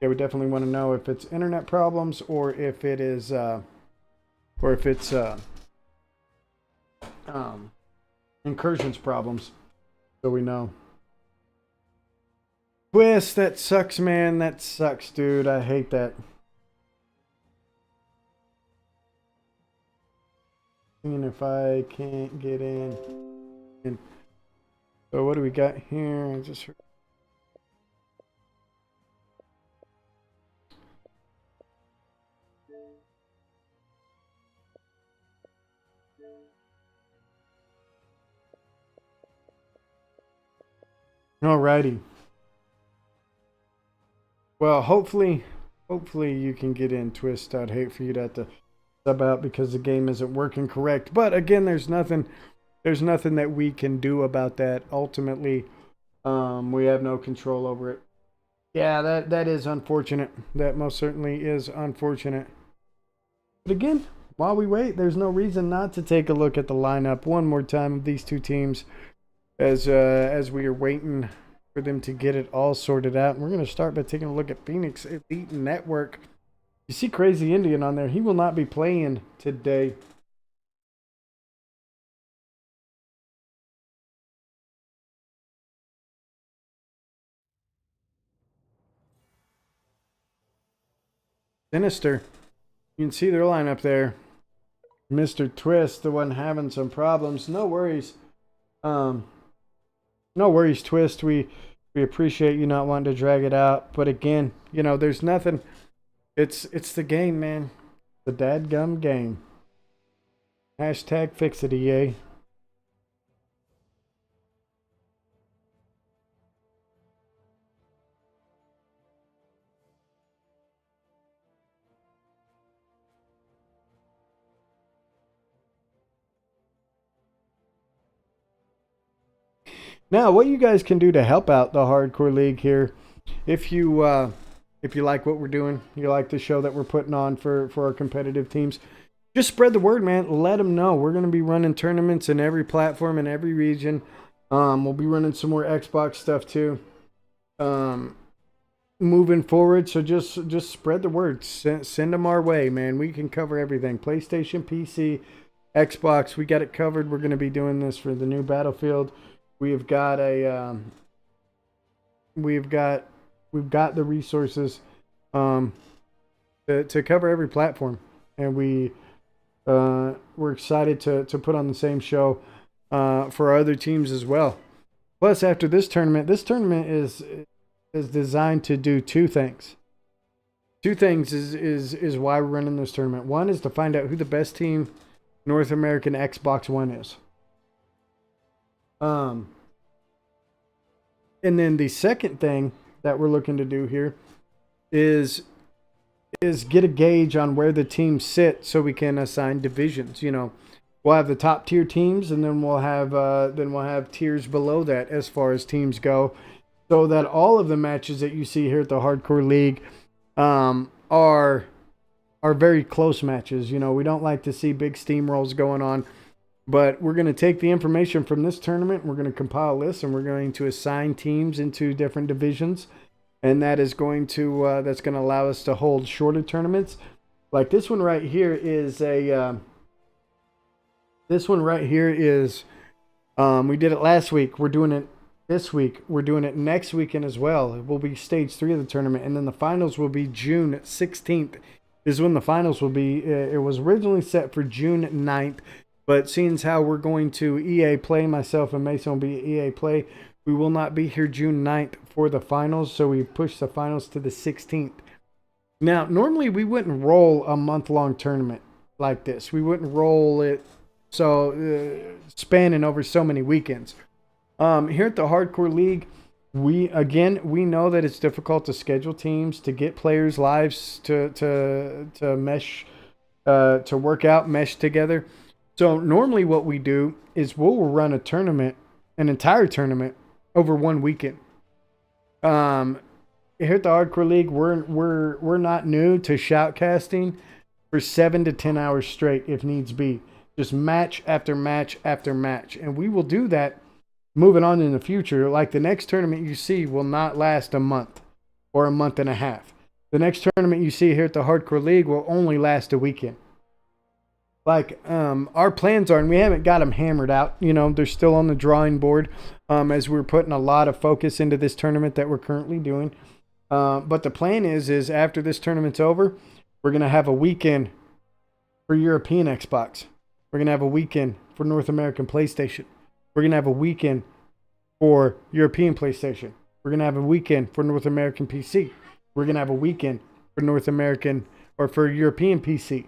yeah, we definitely want to know if it's internet problems or if it is Incursions problems, so we know. Twist, that sucks, man. That sucks, dude. I hate that. Seeing if I can't get in. So what do we got here? I just heard. Alrighty. Well, hopefully you can get in, Twist. I'd hate for you to have to sub out because the game isn't working correct. But again, there's nothing that we can do about that. Ultimately, we have no control over it. Yeah, that is unfortunate. That most certainly is unfortunate. But again, while we wait, there's no reason not to take a look at the lineup one more time of these two teams as we are waiting for them to get it all sorted out. And we're going to start by taking a look at Phoenix Elite Network. You see Crazy Indian on there. He will not be playing today. Sinister. You can see their lineup there. Mr. Twist, the one having some problems. No worries. No worries, Twist. We appreciate you not wanting to drag it out. But again, you know, there's nothing. It's the game, man. The dadgum game. Hashtag fix it, EA. Now, what you guys can do to help out the Hardcore League here, if you like what we're doing, you like the show that we're putting on for our competitive teams, just spread the word, man. Let them know. We're going to be running tournaments in every platform, in every region. We'll be running some more Xbox stuff too. Moving forward, so just spread the word. Send them our way, man. We can cover everything. PlayStation, PC, Xbox, we got it covered. We're going to be doing this for the new Battlefield. We've got the resources to cover every platform, and we're excited to put on the same show for our other teams as well. Plus, after this tournament is designed to do two things. Two things is why we're running this tournament. One is to find out who the best team North American Xbox One is. And then the second thing that we're looking to do here is get a gauge on where the teams sit so we can assign divisions. You know, we'll have the top tier teams, and then we'll have tiers below that as far as teams go, so that all of the matches that you see here at the Hardcore League are very close matches. You know, we don't like to see big steamrolls going on. But we're going to take the information from this tournament, we're going to compile lists, and we're going to assign teams into different divisions. And that is going to that's going to allow us to hold shorter tournaments. Like this one right here is we did it last week. We're doing it this week. We're doing it next weekend as well. It will be stage 3 of the tournament, and then the finals will be June 16th. Is when the finals will be. It was originally set for June 9th, but seeing as how we're going to EA Play, myself and Mason will be EA Play, we will not be here June 9th for the finals, so we pushed the finals to the 16th. Now, normally we wouldn't roll a month-long tournament like this. We wouldn't roll it spanning over so many weekends. Here at the Hardcore League, we know that it's difficult to schedule teams, to get players' lives to mesh, to work out, mesh together. So normally what we do is we'll run a tournament, an entire tournament, over one weekend. Here at the Hardcore League, we're not new to shoutcasting for 7 to 10 hours straight if needs be. Just match after match after match. And we will do that moving on in the future. Like the next tournament you see will not last a month or a month and a half. The next tournament you see here at the Hardcore League will only last a weekend. Like our plans are, and we haven't got them hammered out. You know, they're still on the drawing board as we're putting a lot of focus into this tournament that we're currently doing. But the plan is after this tournament's over, we're going to have a weekend for European Xbox. We're going to have a weekend for North American PlayStation. We're going to have a weekend for European PlayStation. We're going to have a weekend for North American PC. We're going to have a weekend for North American or for European PC.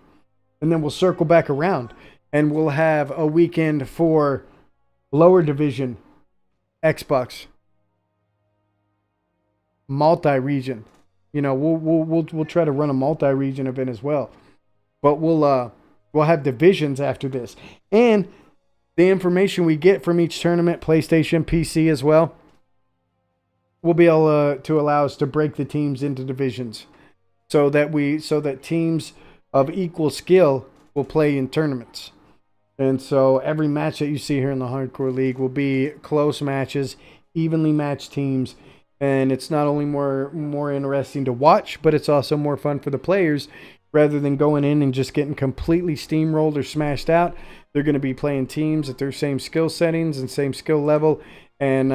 And then we'll circle back around and we'll have a weekend for lower division Xbox. Multi-region. You know, we'll try to run a multi-region event as well. But we'll have divisions after this. And the information we get from each tournament, PlayStation, PC as well, will be able to allow us to break the teams into divisions so that teams of equal skill will play in tournaments. And so every match that you see here in the Hardcore League will be close matches, evenly matched teams, and it's not only more interesting to watch, but it's also more fun for the players. Rather than going in and just getting completely steamrolled or smashed out, they're going to be playing teams at their same skill settings and same skill level, and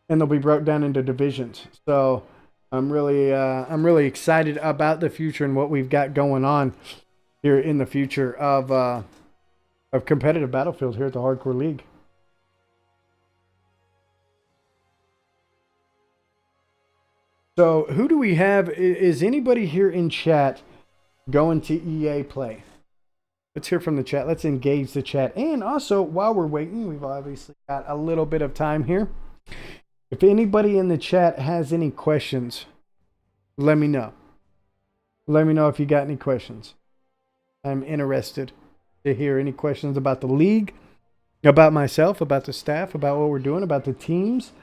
they'll be broke down into divisions. So I'm really excited about the future and what we've got going on here in the future of competitive Battlefield here at the Hardcore League. So who do we have? Is anybody here in chat going to EA Play? Let's hear from the chat. Let's engage the chat. And also, while we're waiting, we've obviously got a little bit of time here. If anybody in the chat has any questions, let me know. Let me know if you got any questions. I'm interested to hear any questions about the league, about myself, about the staff, about what we're doing, about the teams.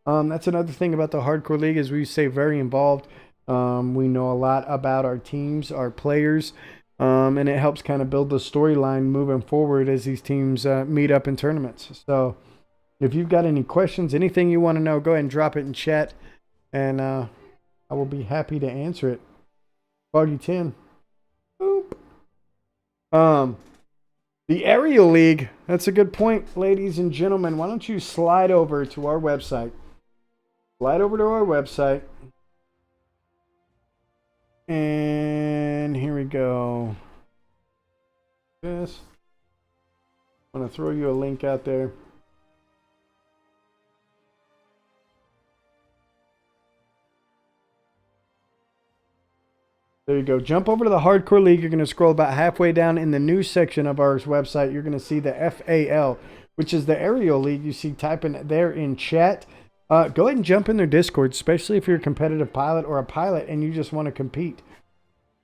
That's another thing about the Hardcore League is we stay very involved. We know a lot about our teams, our players, and it helps kind of build the storyline moving forward as these teams meet up in tournaments. So if you've got any questions, anything you want to know, go ahead and drop it in chat, and I will be happy to answer it. Foggy 10. Boop. The Aerial League, that's a good point, ladies and gentlemen. Why don't you slide over to our website? Slide over to our website. And here we go. Yes. I'm going to throw you a link out there. There you go. Jump over to the Hardcore League. You're going to scroll about halfway down in the news section of our website. You're going to see the FAL, which is the Aerial League. You see typing it there in chat. Go ahead and jump in their Discord, especially if you're a competitive pilot or a pilot and you just want to compete.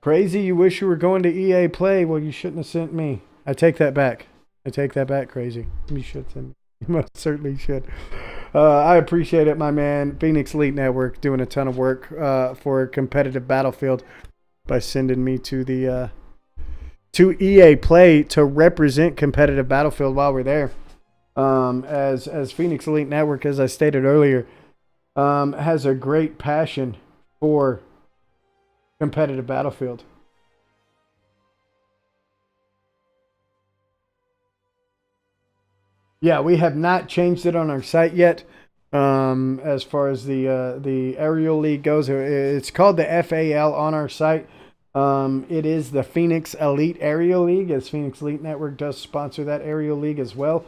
Crazy, you wish you were going to EA Play. Well, you shouldn't have sent me. I take that back. I take that back, Crazy. You should send me. You most certainly should. I appreciate it, my man. Phoenix Elite Network doing a ton of work for competitive Battlefield by sending me to the to EA Play to represent competitive Battlefield while we're there. As Phoenix Elite Network, as I stated earlier, has a great passion for competitive Battlefield. Yeah, we have not changed it on our site yet. As far as the aerial league goes, it's called the FAL on our site. It is the Phoenix Elite Aerial League, as Phoenix Elite Network does sponsor that aerial league as well.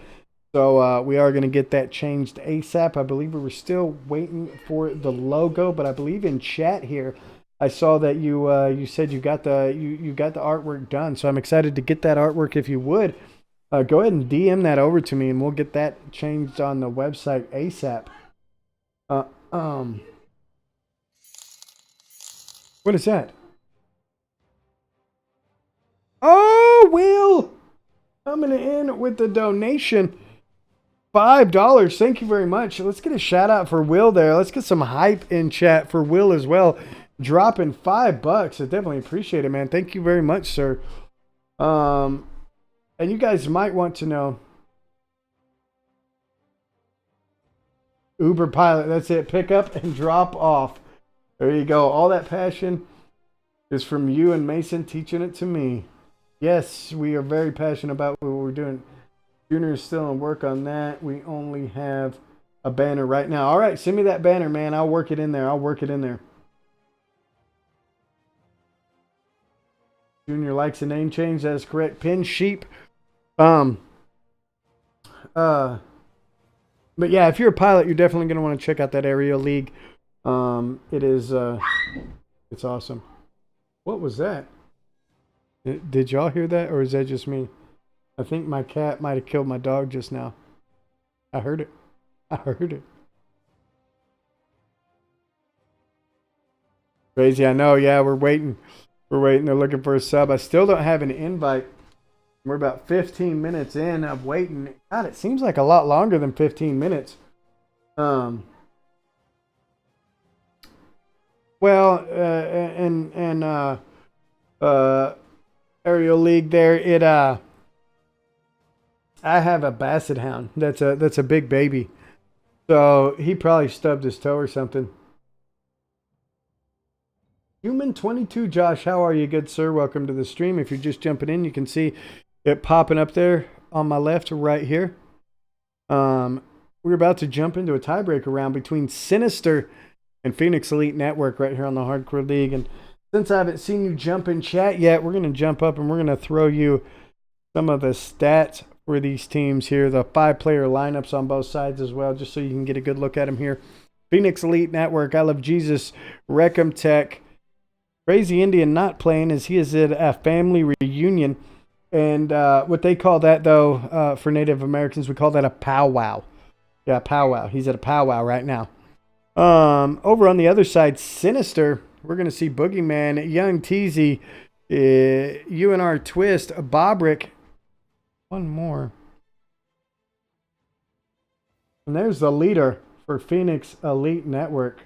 So we are going to get that changed ASAP. I believe we were still waiting for the logo, but I believe in chat here, I saw that you said you got the artwork done. So I'm excited to get that artwork. If you would, go ahead and DM that over to me, and we'll get that changed on the website ASAP. What is that? Oh, Will coming in with the donation. $5. Thank you very much. Let's get a shout out for Will there. Let's get some hype in chat for Will as well. Dropping $5. I definitely appreciate it, man. Thank you very much, sir. And you guys might want to know. Uber pilot. That's it. Pick up and drop off. There you go. All that passion is from you and Mason teaching it to me. Yes, we are very passionate about what we're doing. Junior is still in work on that. We only have a banner right now. All right, send me that banner, man. I'll work it in there. Junior likes a name change. That is correct. Pin Sheep. But yeah, if you're a pilot, you're definitely going to want to check out that aerial league. It is, it's awesome. What was that? Did y'all hear that, or is that just me? I think my cat might have killed my dog just now. I heard it. Crazy, I know. Yeah, we're waiting. They're looking for a sub. I still don't have an invite. We're about 15 minutes in of waiting. God, it seems like a lot longer than 15 minutes. Aerial league there, I have a basset hound. That's a big baby. So he probably stubbed his toe or something. Human 22 Josh, how are you, good sir? Welcome to the stream. If you're just jumping in, you can see it popping up there on my left right here. We're about to jump into a tiebreaker round between Sinister and Phoenix Elite Network right here on the Hardcore League. And since I haven't seen you jump in chat yet, we're going to jump up and we're going to throw you some of the stats for these teams here, the 5-player lineups on both sides as well, just so you can get a good look at them here. Phoenix Elite Network, I Love Jesus, Reckham Tech, Crazy Indian not playing as he is at a family reunion. And what they call that, though, for Native Americans, we call that a powwow. Yeah, powwow. He's at a powwow right now. Over on the other side, Sinister, we're going to see Boogeyman, Young Teasy, UNR Twist, Bobrick. One more. And there's the leader for Phoenix Elite Network.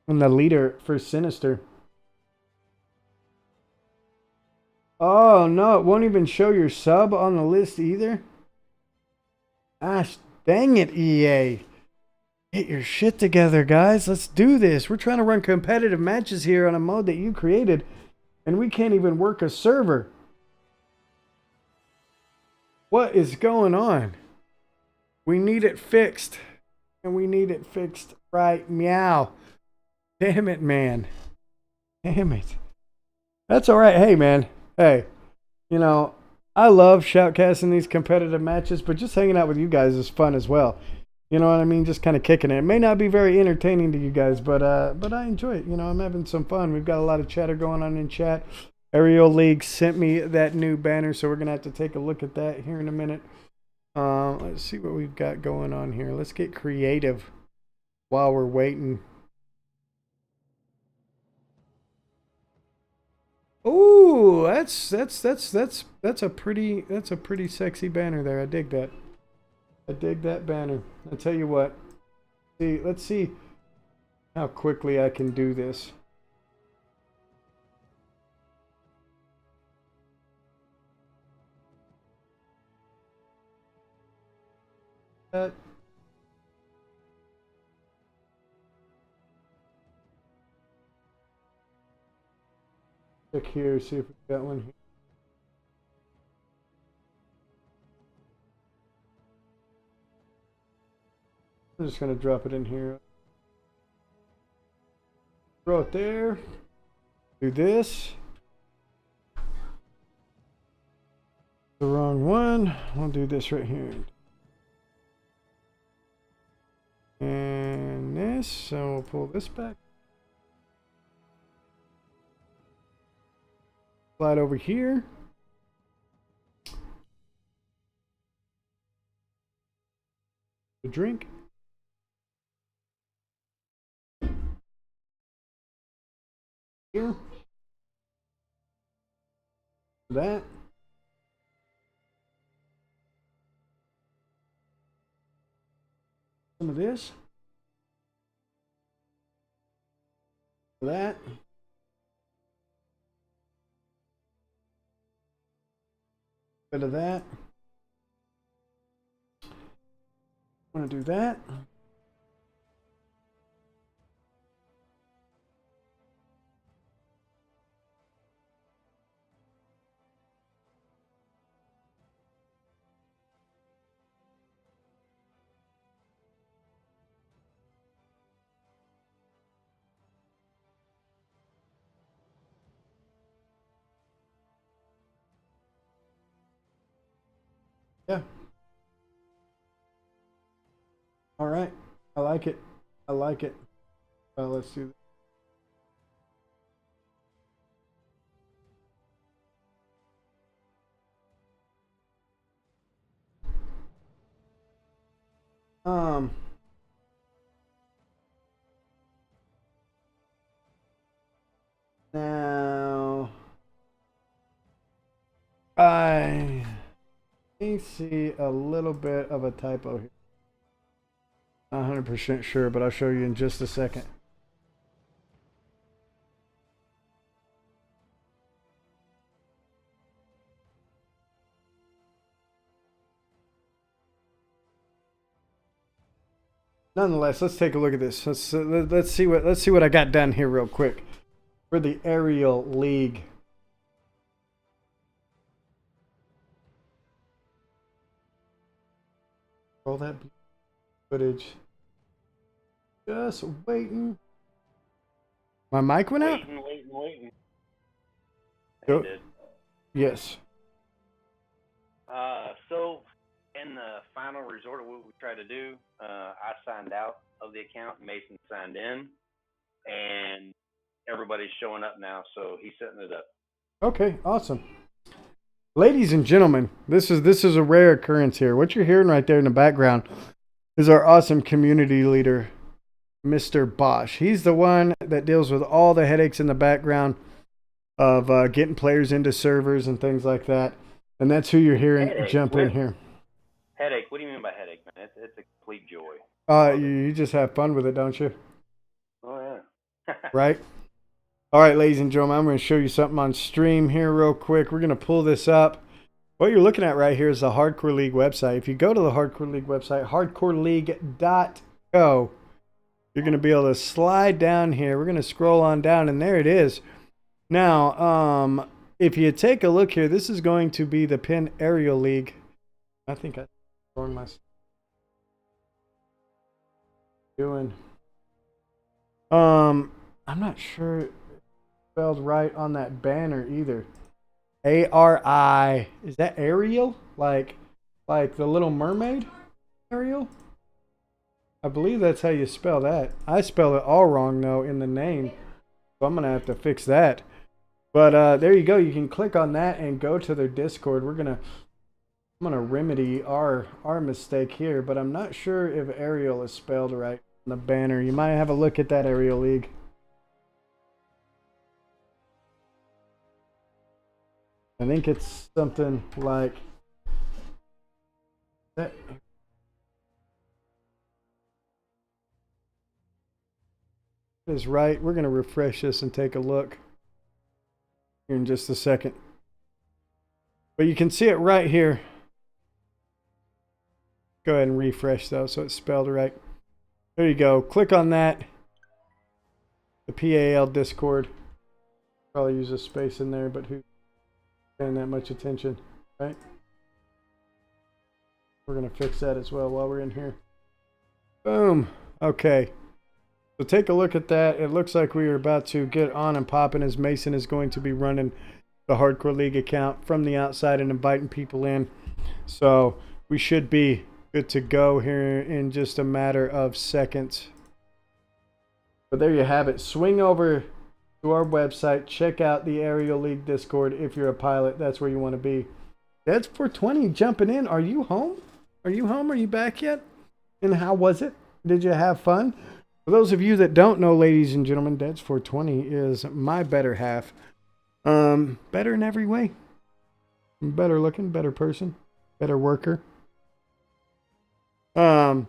And the leader for Sinister. Oh, no, it won't even show your sub on the list either. Gosh, dang it, EA. Get your shit together, guys. Let's do this. We're trying to run competitive matches here on a mode that you created, and we can't even work a server. What is going on? We need it fixed, and we need it fixed right meow. Damn it, man. Damn it. That's all right. Hey, man. Hey, you know, I love shoutcasting these competitive matches, but just hanging out with you guys is fun as well. You know what I mean? Just kind of kicking it. It may not be very entertaining to you guys, but I enjoy it. You know, I'm having some fun. We've got a lot of chatter going on in chat. Aerial League sent me that new banner, so we're going to have to take a look at that here in a minute. Let's see what we've got going on here. Let's get creative while we're waiting. Ooh, that's a pretty sexy banner there. I dig that. I dig that banner. I'll tell you what. Let's see how quickly I can do this. Click here, see if we got one here. I'm just gonna drop it in here. Throw it there. Do this. The wrong one. I'll do this right here. And this. So we'll pull this back. Slide over here. The drink. Here. That. Some of this. That. Bit of that. Want to do that. Yeah. All right. I like it. I like it. Let's do that. Now I see a little bit of a typo here. Not 100% sure, but I'll show you in just a second. Nonetheless, let's take a look at this. Let's see what I got done here real quick for the aerial league. All that footage. Just waiting. My mic went out? Waiting. Go. Did. Yes. So in the final resort of what we try to do, I signed out of the account. Mason signed in, and everybody's showing up now. So he's setting it up. Okay, awesome. Ladies and gentlemen, this is a rare occurrence here. What you're hearing right there in the background is our awesome community leader, Mr. Bosch. He's the one that deals with all the headaches in the background of getting players into servers and things like that. And that's who you're hearing jump in here. Headache? What do you mean by headache, man? It's a complete joy. You just have fun with it, don't you? Oh, yeah. Right? All right, ladies and gentlemen, I'm going to show you something on stream here real quick. We're going to pull this up. What you're looking at right here is the Hardcore League website. If you go to the Hardcore League website, hardcoreleague.co, you're going to be able to slide down here. We're going to scroll on down, and there it is. Now, if you take a look here, this is going to be the Pin Aerial League. I think I turned my doing. I'm not sure it's spelled right on that banner either. A-R-I. Is that Ariel? Like the Little Mermaid? Ariel? I believe that's how you spell that. I spell it all wrong though in the name. So I'm gonna have to fix that. But there you go. You can click on that and go to their Discord. I'm gonna remedy our mistake here, but I'm not sure if Ariel is spelled right on the banner. You might have a look at that, Aerial League. I think it's something like that. Is right. We're going to refresh this and take a look here in just a second. But you can see it right here. Go ahead and refresh though, so it's spelled right. There you go. Click on that. The PAL Discord. Probably use a space in there, but who's paying that much attention, right? We're going to fix that as well while we're in here. Boom. Okay. So take a look at that. It looks like we are about to get on and popping as Mason is going to be running the Hardcore League account from the outside and inviting people in. So we should be good to go here in just a matter of seconds. But there you have it. Swing over to our website. Check out the Aerial League Discord if you're a pilot. That's where you want to be. That's 420 jumping in. Are you home? Are you home? Are you back yet? And how was it? Did you have fun? For those of you that don't know, ladies and gentlemen, Dad's 420 is my better half. Better in every way. Better looking, better person, better worker. Yep,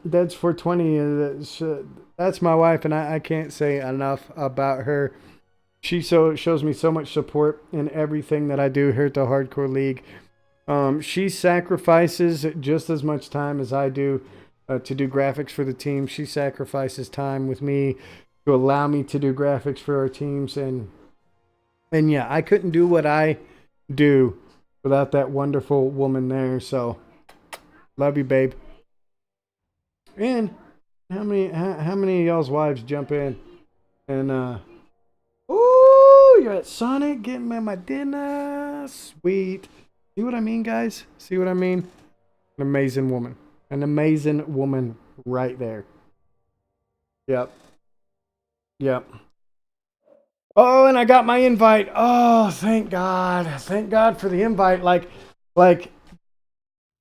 Dad's 420. That's my wife, and I can't say enough about her. She shows me so much support in everything that I do here at the Hardcore League. She sacrifices just as much time as I do to do graphics for the team. She sacrifices time with me to allow me to do graphics for our teams. And yeah, I couldn't do what I do without that wonderful woman there. So, love you, babe. And how many of y'all's wives jump in and ooh, you're at Sonic getting me my dinner. Sweet. See what I mean, guys? See what I mean? An amazing woman. An amazing woman right there. Yep. Yep. Oh, and I got my invite. Oh, thank God. Thank God for the invite.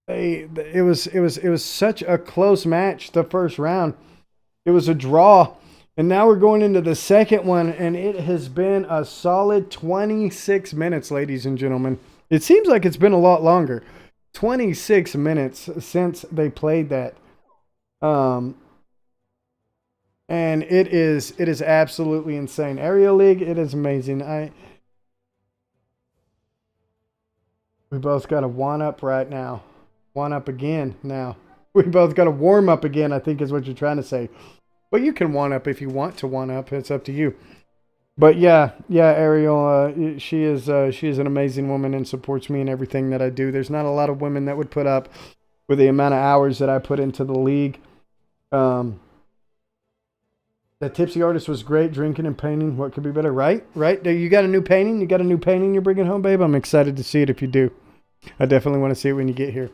It was such a close match the first round. It was a draw. And now we're going into the second one, and it has been a solid 26 minutes, ladies and gentlemen. It seems like it's been a lot longer. 26 minutes since they played that. And it is absolutely insane. Aerial League, it is amazing. We both got to one up right now. One up again now. We both got to warm up again, I think is what you're trying to say. But you can one up if you want to one up. It's up to you. But yeah, Ariel, she is an amazing woman and supports me in everything that I do. There's not a lot of women that would put up with the amount of hours that I put into the league. That Tipsy Artist was great, drinking and painting. What could be better, right? Right? You got a new painting? You got a new painting you're bringing home, babe? I'm excited to see it if you do. I definitely want to see it when you get here.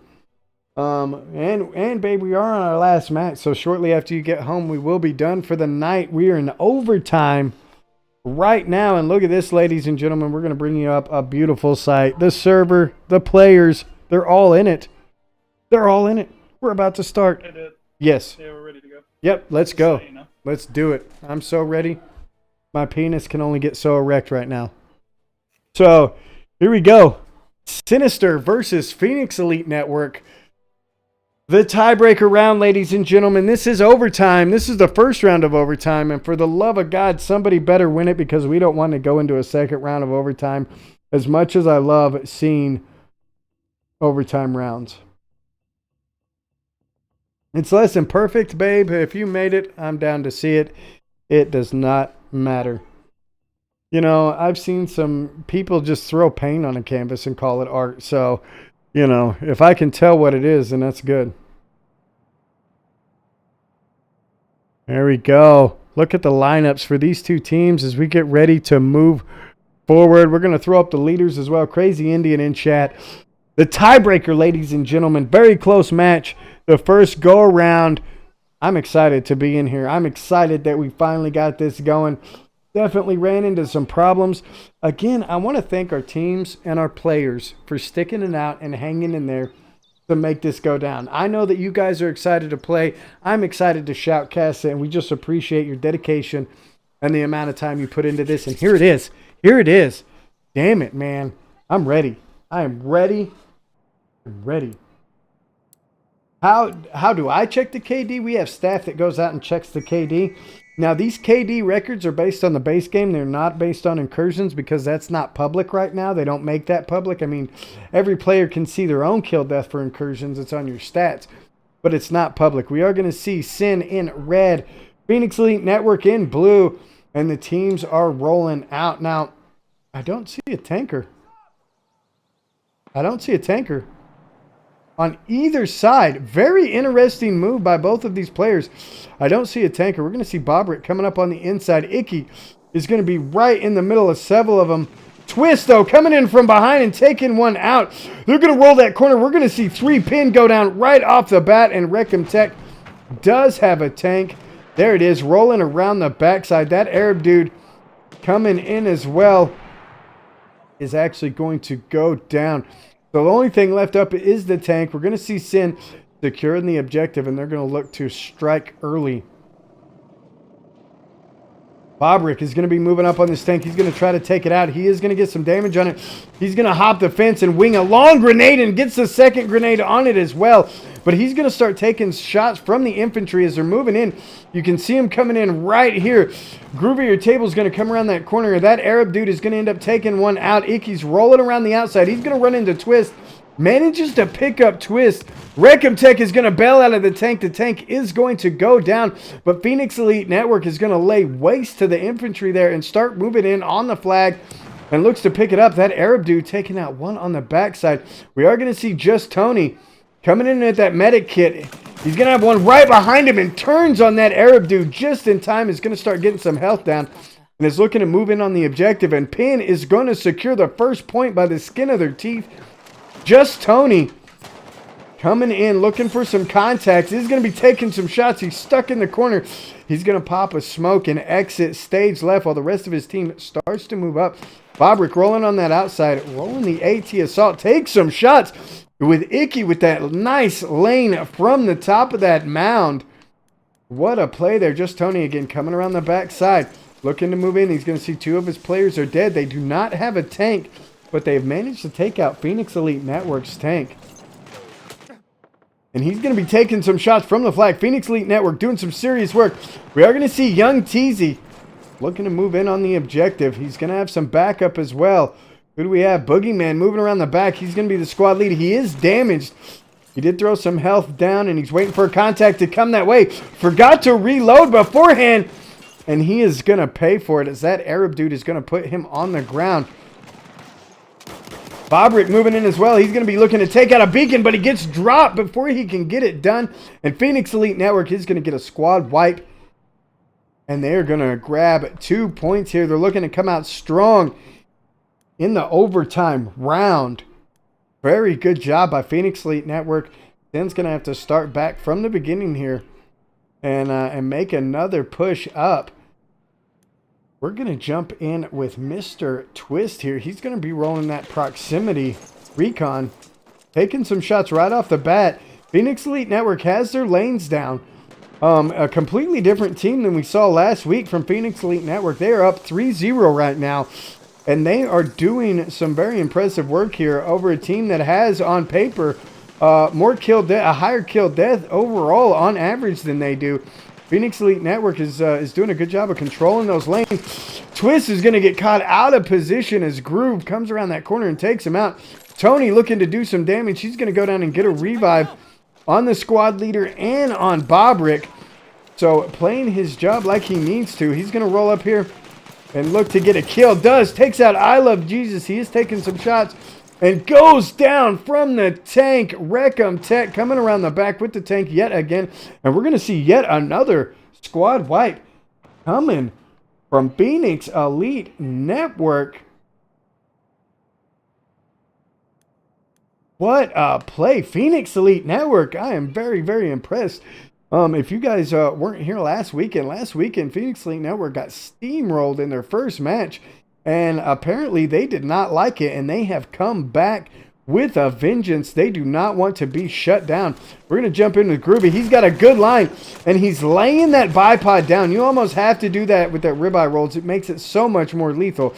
And babe, we are on our last match. So shortly after you get home, we will be done for the night. We are in overtime right now, and look at this, ladies and gentlemen. We're going to bring you up a beautiful sight. The server, the players, they're all in it. They're all in it. We're about to start. Hey, dude. Yes. Yeah, we're ready to go. Yep, let's Just go. so you know. Let's do it. I'm so ready. My penis can only get so erect right now. So, here we go. Sinister versus Phoenix Elite Network. The tiebreaker round, ladies and gentlemen. This is overtime. This is the first round of overtime. And for the love of God, somebody better win it because we don't want to go into a second round of overtime. As much as I love seeing overtime rounds. It's less than perfect, babe. If you made it, I'm down to see it. It does not matter. You know, I've seen some people just throw paint on a canvas and call it art. So, you know, if I can tell what it is, then that's good. There we go. Look at the lineups for these two teams as we get ready to move forward. We're going to throw up the leaders as well. Crazy Indian in chat. The tiebreaker, ladies and gentlemen. Very close match. The first go around. I'm excited to be in here. I'm excited that we finally got this going. Definitely ran into some problems. Again, I want to thank our teams and our players for sticking it out and hanging in there to make this go down. I know that you guys are excited to play. I'm excited to shoutcast it, and we just appreciate your dedication and the amount of time you put into this. And here it is. Here it is. Damn it, man. I'm ready. I am ready. I'm ready. How do I check the KD? We have staff that goes out and checks the KD. Now, these KD records are based on the base game. They're not based on Incursions because that's not public right now. They don't make that public. I mean, every player can see their own kill death for Incursions. It's on your stats, but it's not public. We are going to see SyN in red, Phoenix Elite Network in blue, And the teams are rolling out. Now, I don't see a tanker. I don't see a tanker on either side. Very interesting move by both of these players. I don't see a tanker. We're going to see Bobrick coming up on the inside. Icky is going to be right in the middle of several of them. Twist, though, coming in from behind and taking one out. They're going to roll that corner. We're going to see 3 pin go down right off the bat, and Reckham Tech does have a tank. There it is, rolling around the backside. That Arab dude coming in as well is actually going to go down. So the only thing left up is the tank. We're going to see SyN securing the objective, and they're going to look to strike early. Bobrick is going to be moving up on this tank. He's going to try to take it out. He is going to get some damage on it. He's going to hop the fence and wing a long grenade and gets the second grenade on it as well. But he's going to start taking shots from the infantry as they're moving in. You can see him coming in right here. Groovy, your table is going to come around that corner. That Arab dude is going to end up taking one out. Icky's rolling around the outside. He's going to run into Twist. Manages to pick up Twist. Reckham Tech is going to bail out of the tank. The tank is going to go down, but Phoenix Elite Network is going to lay waste to the infantry there and start moving in on the flag and looks to pick it up. That Arab dude taking out one on the backside. We are going to see Just Tony coming in at that medic kit. He's going to have one right behind him and turns on that Arab dude just in time. Is going to start getting some health down and is looking to move in on the objective. And Pin is going to secure the first point by the skin of their teeth. Just Tony coming in, looking for some contacts. He's going to be taking some shots. He's stuck in the corner. He's going to pop a smoke and exit stage left while the rest of his team starts to move up. Bobrick rolling on that outside, rolling the AT assault. Takes some shots with Icky with that nice lane from the top of that mound. What a play there. Just Tony again coming around the backside, looking to move in. He's going to see 2 of his players are dead. They do not have a tank, but they've managed to take out Phoenix Elite Network's tank. And he's going to be taking some shots from the flag. Phoenix Elite Network doing some serious work. We are going to see Young Teasy looking to move in on the objective. He's going to have some backup as well. Who do we have? Boogeyman moving around the back. He's going to be the squad leader. He is damaged. He did throw some health down, and he's waiting for a contact to come that way. Forgot to reload beforehand, and he is going to pay for it as that Arab dude is going to put him on the ground. Bobrick moving in as well. He's going to be looking to take out a beacon, but he gets dropped before he can get it done. And Phoenix Elite Network is going to get a squad wipe. And they're going to grab 2 points here. They're looking to come out strong in the overtime round. Very good job by Phoenix Elite Network. SyN's going to have to start back from the beginning here and make another push up. We're going to jump in with Mr. Twist here. He's going to be rolling that proximity recon, taking some shots right off the bat. Phoenix Elite Network has their lanes down. A completely different team than we saw last week from Phoenix Elite Network. They are up 3-0 right now, and they are doing some very impressive work here over a team that has, on paper, more kill death, a higher kill death overall on average than they do. Phoenix Elite Network is doing a good job of controlling those lanes. Twist is going to get caught out of position as Groove comes around that corner and takes him out. Tony looking to do some damage. He's going to go down and get a revive on the squad leader and on Bobrick. So playing his job like he needs to. He's going to roll up here and look to get a kill. Takes out I Love Jesus. He is taking some shots and goes down from the tank. Reckham Tech coming around the back with the tank yet again. And we're going to see yet another squad wipe coming from Phoenix Elite Network. What a play. Phoenix Elite Network. I am very, very impressed. If you guys weren't here last weekend, Phoenix Elite Network got steamrolled in their first match. And apparently they did not like it, and they have come back with a vengeance. They do not want to be shut down. We're going to jump in with Groovy. He's got a good line, and he's laying that bipod down. You almost have to do that with that ribeye rolls. It makes it so much more lethal.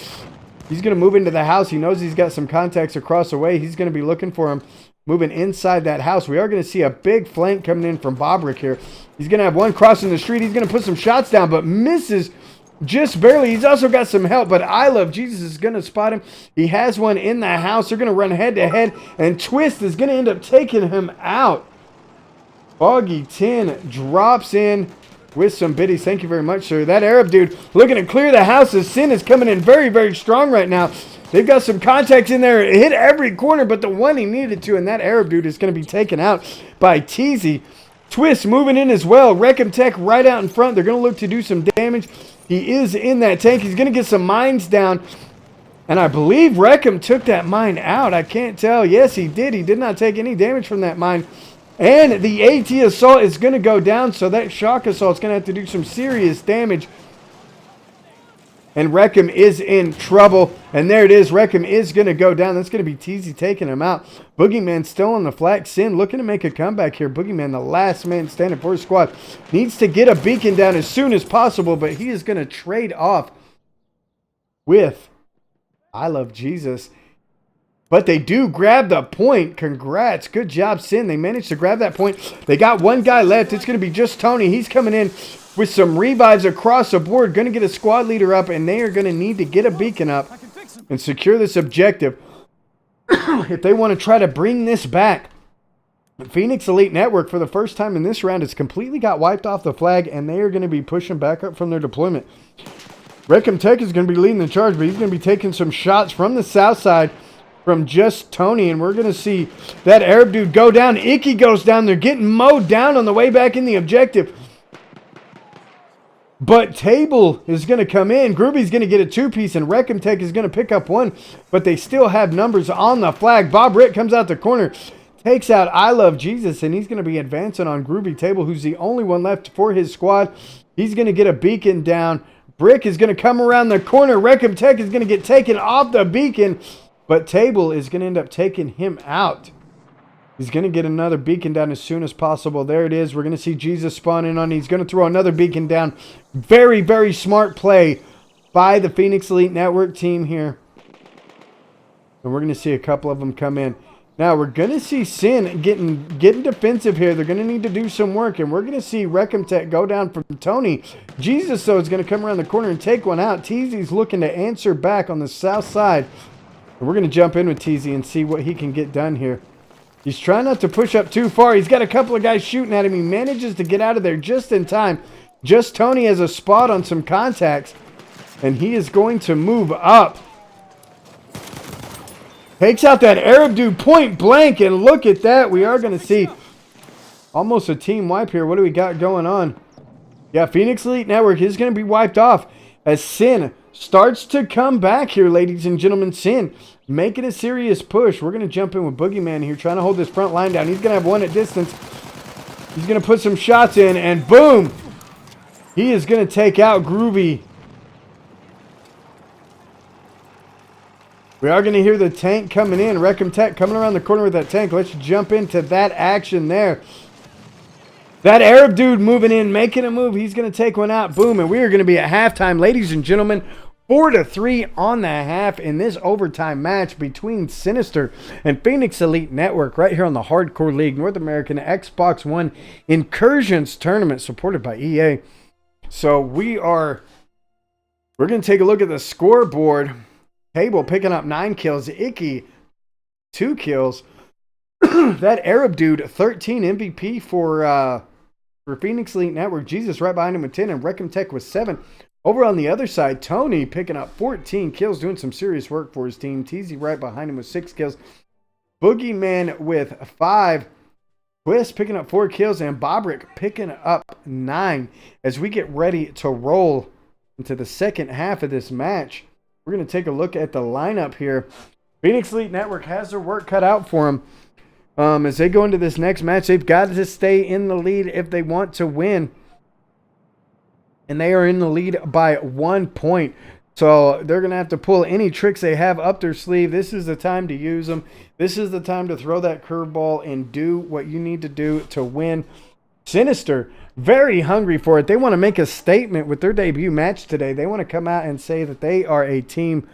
He's going to move into the house. He knows he's got some contacts across the way. He's going to be looking for him moving inside that house. We are going to see a big flank coming in from Bobrick here. He's going to have one crossing the street. He's going to put some shots down, but misses just barely. He's also got some help, but I Love Jesus is going to spot him. He has one in the house. They're going to run head-to-head, and Twist is going to end up taking him out. Foggy 10 drops in with some biddies. Thank you very much, sir. That Arab dude looking to clear the house. SyN is coming in very, very strong right now. They've got some contacts in there. It hit every corner, but the one he needed to, and that Arab dude is going to be taken out by TZ. Twist moving in as well. Wreckham Tech right out in front. They're going to look to do some damage. He is in that tank. He's going to get some mines down. And I believe Wreckham took that mine out. I can't tell. Yes, he did. He did not take any damage from that mine. And the AT assault is going to go down, so that shock assault is going to have to do some serious damage. And Wreckham is in trouble. And there it is. Wreckham is going to go down. That's going to be TZ taking him out. Boogeyman still on the flat. SyN looking to make a comeback here. Boogeyman, the last man standing for his squad, needs to get a beacon down as soon as possible. But he is going to trade off with I Love Jesus. But they do grab the point. Congrats. Good job, SyN. They managed to grab that point. They got one guy left. It's going to be just Tony. He's coming in with some revives across the board. Going to get a squad leader up, and they are going to need to get a beacon up and secure this objective if they want to try to bring this back. Phoenix Elite Network, for the first time in this round, has completely got wiped off the flag, and they are going to be pushing back up from their deployment. Wreckham Tech is going to be leading the charge, but he's going to be taking some shots from the south side from just Tony, and we're going to see that Arab dude go down. Icky goes down. They're getting mowed down on the way back in the objective. But Table is going to come in. Groovy's going to get a two-piece, and Wreckham Tech is going to pick up one, but they still have numbers on the flag. Bob Ritt comes out the corner, takes out I Love Jesus, and he's going to be advancing on Groovy Table, who's the only one left for his squad. He's going to get a beacon down. Brick is going to come around the corner. Wreckham Tech is going to get taken off the beacon, but Table is going to end up taking him out. He's going to get another beacon down as soon as possible. There it is. We're going to see Jesus spawn in on. He's going to throw another beacon down. Very, very smart play by the Phoenix Elite Network team here. And we're going to see a couple of them come in. Now, we're going to see SyN getting defensive here. They're going to need to do some work. And we're going to see Wreckham Tech go down from Tony. Jesus, though, is going to come around the corner and take one out. TZ's looking to answer back on the south side. And we're going to jump in with TZ and see what he can get done here. He's trying not to push up too far. He's got a couple of guys shooting at him. He manages to get out of there just in time. Just Tony has a spot on some contacts. And he is going to move up. Takes out that Arab dude point blank. And look at that. We are going to see almost a team wipe here. What do we got going on? Yeah, Phoenix Elite Network is going to be wiped off as SyN starts to come back here, ladies and gentlemen. SyN making a serious push. We're going to jump in with Boogeyman here, trying to hold this front line down. He's going to have one at distance. He's going to put some shots in, and boom! He is going to take out Groovy. We are going to hear the tank coming in. Wreckham Tech coming around the corner with that tank. Let's jump into that action there. That Arab dude moving in, making a move. He's going to take one out. Boom. And we are going to be at halftime, ladies and gentlemen. 4-3 on the half in this overtime match between Sinister and Phoenix Elite Network right here on the Hardcore League North American Xbox One Incursions tournament supported by EA. So we're going to take a look at the scoreboard. Table picking up 9 kills. Icky 2 kills. That Arab dude 13 MVP for Phoenix Elite Network. Jesus right behind him with 10, and Wreckham Tech with 7. Over on the other side, Tony picking up 14 kills, doing some serious work for his team. TZ right behind him with 6 kills. Boogeyman with 5. Twist picking up 4 kills, and Bobrick picking up 9 as we get ready to roll into the second half of this match. We're going to take a look at the lineup here. Phoenix Elite Network has their work cut out for them. As they go into this next match, they've got to stay in the lead if they want to win. And they are in the lead by 1 point. So they're going to have to pull any tricks they have up their sleeve. This is the time to use them. This is the time to throw that curveball and do what you need to do to win. Sinister, very hungry for it. They want to make a statement with their debut match today. They want to come out and say that they are a team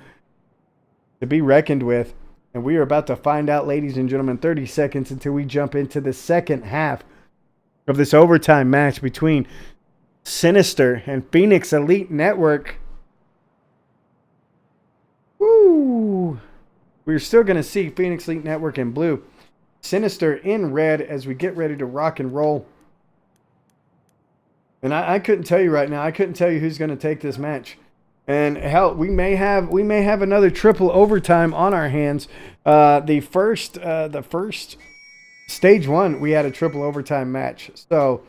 to be reckoned with. And we are about to find out, ladies and gentlemen, 30 seconds until we jump into the second half of this overtime match between Sinister and Phoenix Elite Network. Woo! We're still going to see Phoenix Elite Network in blue. Sinister in red as we get ready to rock and roll. And I couldn't tell you right now. I couldn't tell you who's going to take this match. And hell, we may have another triple overtime on our hands. The first stage 1, we had a triple overtime match. So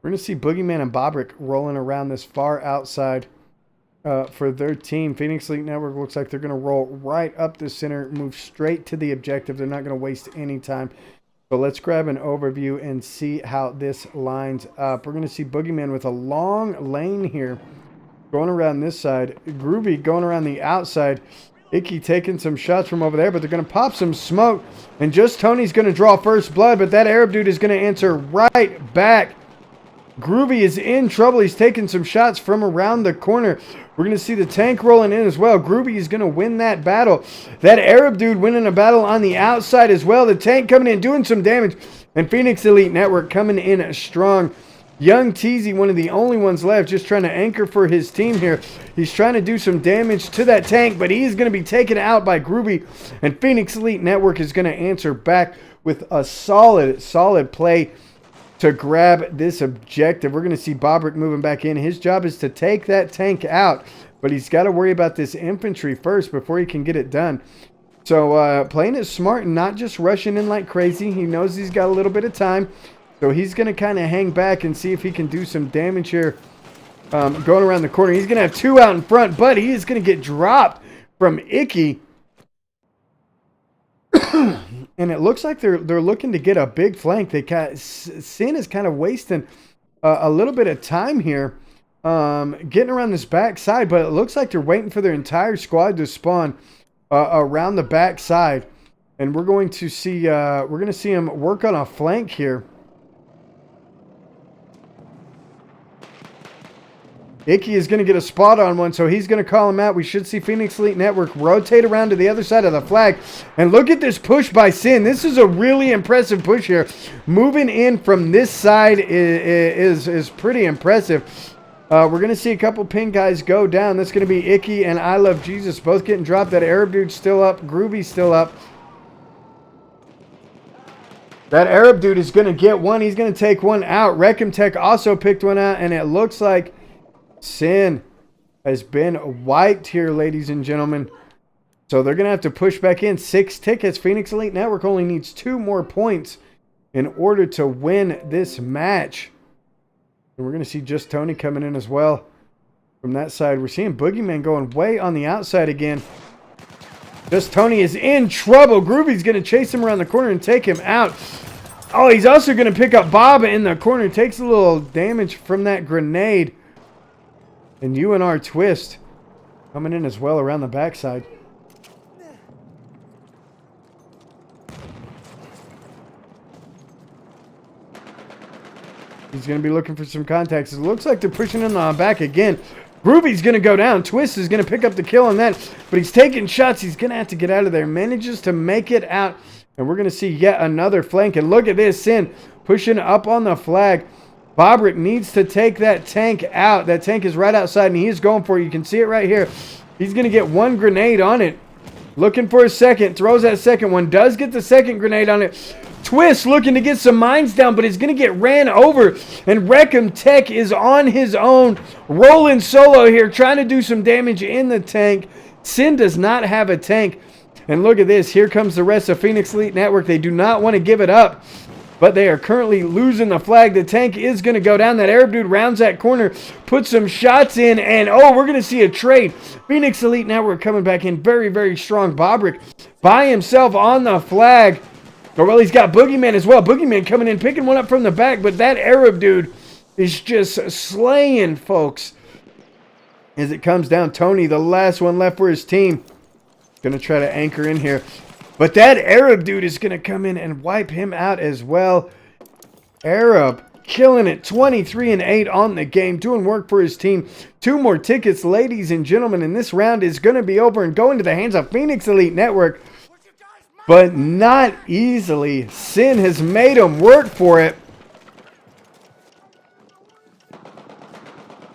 we're going to see Boogeyman and Bobrick rolling around this far outside for their team. Phoenix Elite Network looks like they're going to roll right up the center, move straight to the objective. They're not going to waste any time. So let's grab an overview and see how this lines up. We're going to see Boogeyman with a long lane here going around this side. Groovy going around the outside. Icky taking some shots from over there, but they're going to pop some smoke. And Just Tony's going to draw first blood, but that Arab dude is going to answer right back. Groovy is in trouble. He's taking some shots from around the corner. We're going to see the tank rolling in as well. Groovy is going to win that battle. That Arab dude winning a battle on the outside as well. The tank coming in, doing some damage. And Phoenix Elite Network coming in strong. Young Teasy, one of the only ones left, just trying to anchor for his team here. He's trying to do some damage to that tank, but he's going to be taken out by Groovy. And Phoenix Elite Network is going to answer back with a solid play to grab this objective. We're going to see Bobrick moving back in. His job is to take that tank out, but he's got to worry about this infantry first before he can get it done. So playing it smart and not just rushing in like crazy. He knows he's got a little bit of time, so he's going to kind of hang back and see if he can do some damage here going around the corner. He's going to have 2 out in front, but he is going to get dropped from Icky. And it looks like they're looking to get a big flank. SyN is kind of wasting a little bit of time here getting around this back side, but it looks like they're waiting for their entire squad to spawn around the back side. And we're going to see him work on a flank here. Icky is going to get a spot on one, so he's going to call him out. We should see Phoenix Elite Network rotate around to the other side of the flag. And look at this push by SyN. This is a really impressive push here. Moving in from this side is pretty impressive. We're going to see a couple pin guys go down. That's going to be Icky and I Love Jesus both getting dropped. That Arab dude's still up. Groovy's still up. That Arab dude is going to get one. He's going to take one out. Reckham Tech also picked one out, and it looks like SyN has been wiped here, ladies and gentlemen. So they're going to have to push back in. 6 tickets. Phoenix Elite Network only needs 2 more points in order to win this match. And we're going to see Just Tony coming in as well from that side. We're seeing Boogeyman going way on the outside again. Just Tony is in trouble. Groovy's going to chase him around the corner and take him out. Oh, he's also going to pick up Bob in the corner. Takes a little damage from that grenade. And UNR Twist coming in as well around the backside. He's going to be looking for some contacts. It looks like they're pushing him on back again. Groovy's going to go down. Twist is going to pick up the kill on that. But he's taking shots. He's going to have to get out of there. Manages to make it out. And we're going to see yet another flank. And look at this. SyN pushing up on the flag. Bobrick needs to take that tank out. That tank is right outside, and he is going for it. You can see it right here. He's going to get one grenade on it. Looking for a second. Throws that second one. Does get the second grenade on it. Twist looking to get some mines down, but he's going to get ran over. And Reckham Tech is on his own. Rolling solo here, trying to do some damage in the tank. SyN does not have a tank. And look at this. Here comes the rest of Phoenix Elite Network. They do not want to give it up. But they are currently losing the flag. The tank is going to go down. That Arab dude rounds that corner, puts some shots in, and oh, we're going to see a trade. Phoenix Elite Network coming back in very, very strong. Bobrick by himself on the flag. Or well, he's got Boogeyman as well. Boogeyman coming in, picking one up from the back, but that Arab dude is just slaying folks. As it comes down, Tony, the last one left for his team, going to try to anchor in here. But that Arab dude is going to come in and wipe him out as well. Arab killing it. 23-8 on the game. Doing work for his team. 2 more tickets, ladies and gentlemen. And this round is going to be over and go into the hands of Phoenix Elite Network. But not easily. SyN has made him work for it.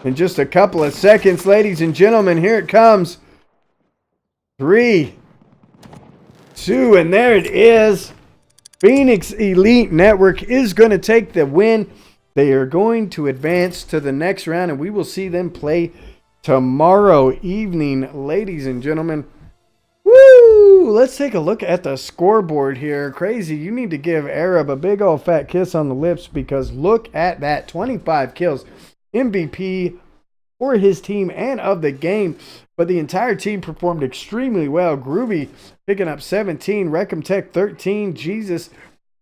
In just a couple of seconds, ladies and gentlemen, here it comes. 3, 2, and there it is. Phoenix Elite Network is going to take the win They are going to advance to the next round, and we will see them play tomorrow evening, ladies and gentlemen. Woo! Let's take a look at the scoreboard here. Crazy. You need to give Arab a big old fat kiss on the lips, because look at that. 25 kills. MVP for his team and of the game. But the entire team performed extremely well. Groovy picking up 17. Reckham Tech 13. Jesus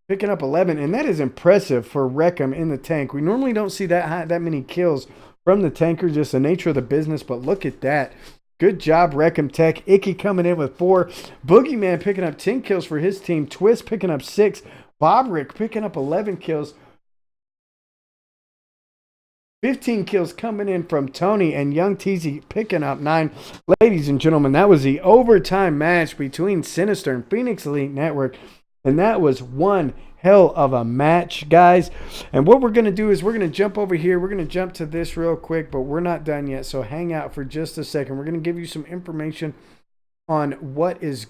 picking up 11. And that is impressive for Reckham in the tank. We normally don't see that many kills from the tanker. Just the nature of the business. But look at that. Good job, Reckham Tech. Icky coming in with 4. Boogeyman picking up 10 kills for his team. Twist picking up 6. Bobrick picking up 11 kills. 15 kills coming in from Tony, and Young Teasy picking up 9. Ladies and gentlemen, that was the overtime match between Sinister and Phoenix Elite Network. And that was one hell of a match, guys. And what we're going to do is we're going to jump over here. We're going to jump to this real quick, but we're not done yet. So hang out for just a second. We're going to give you some information on what is going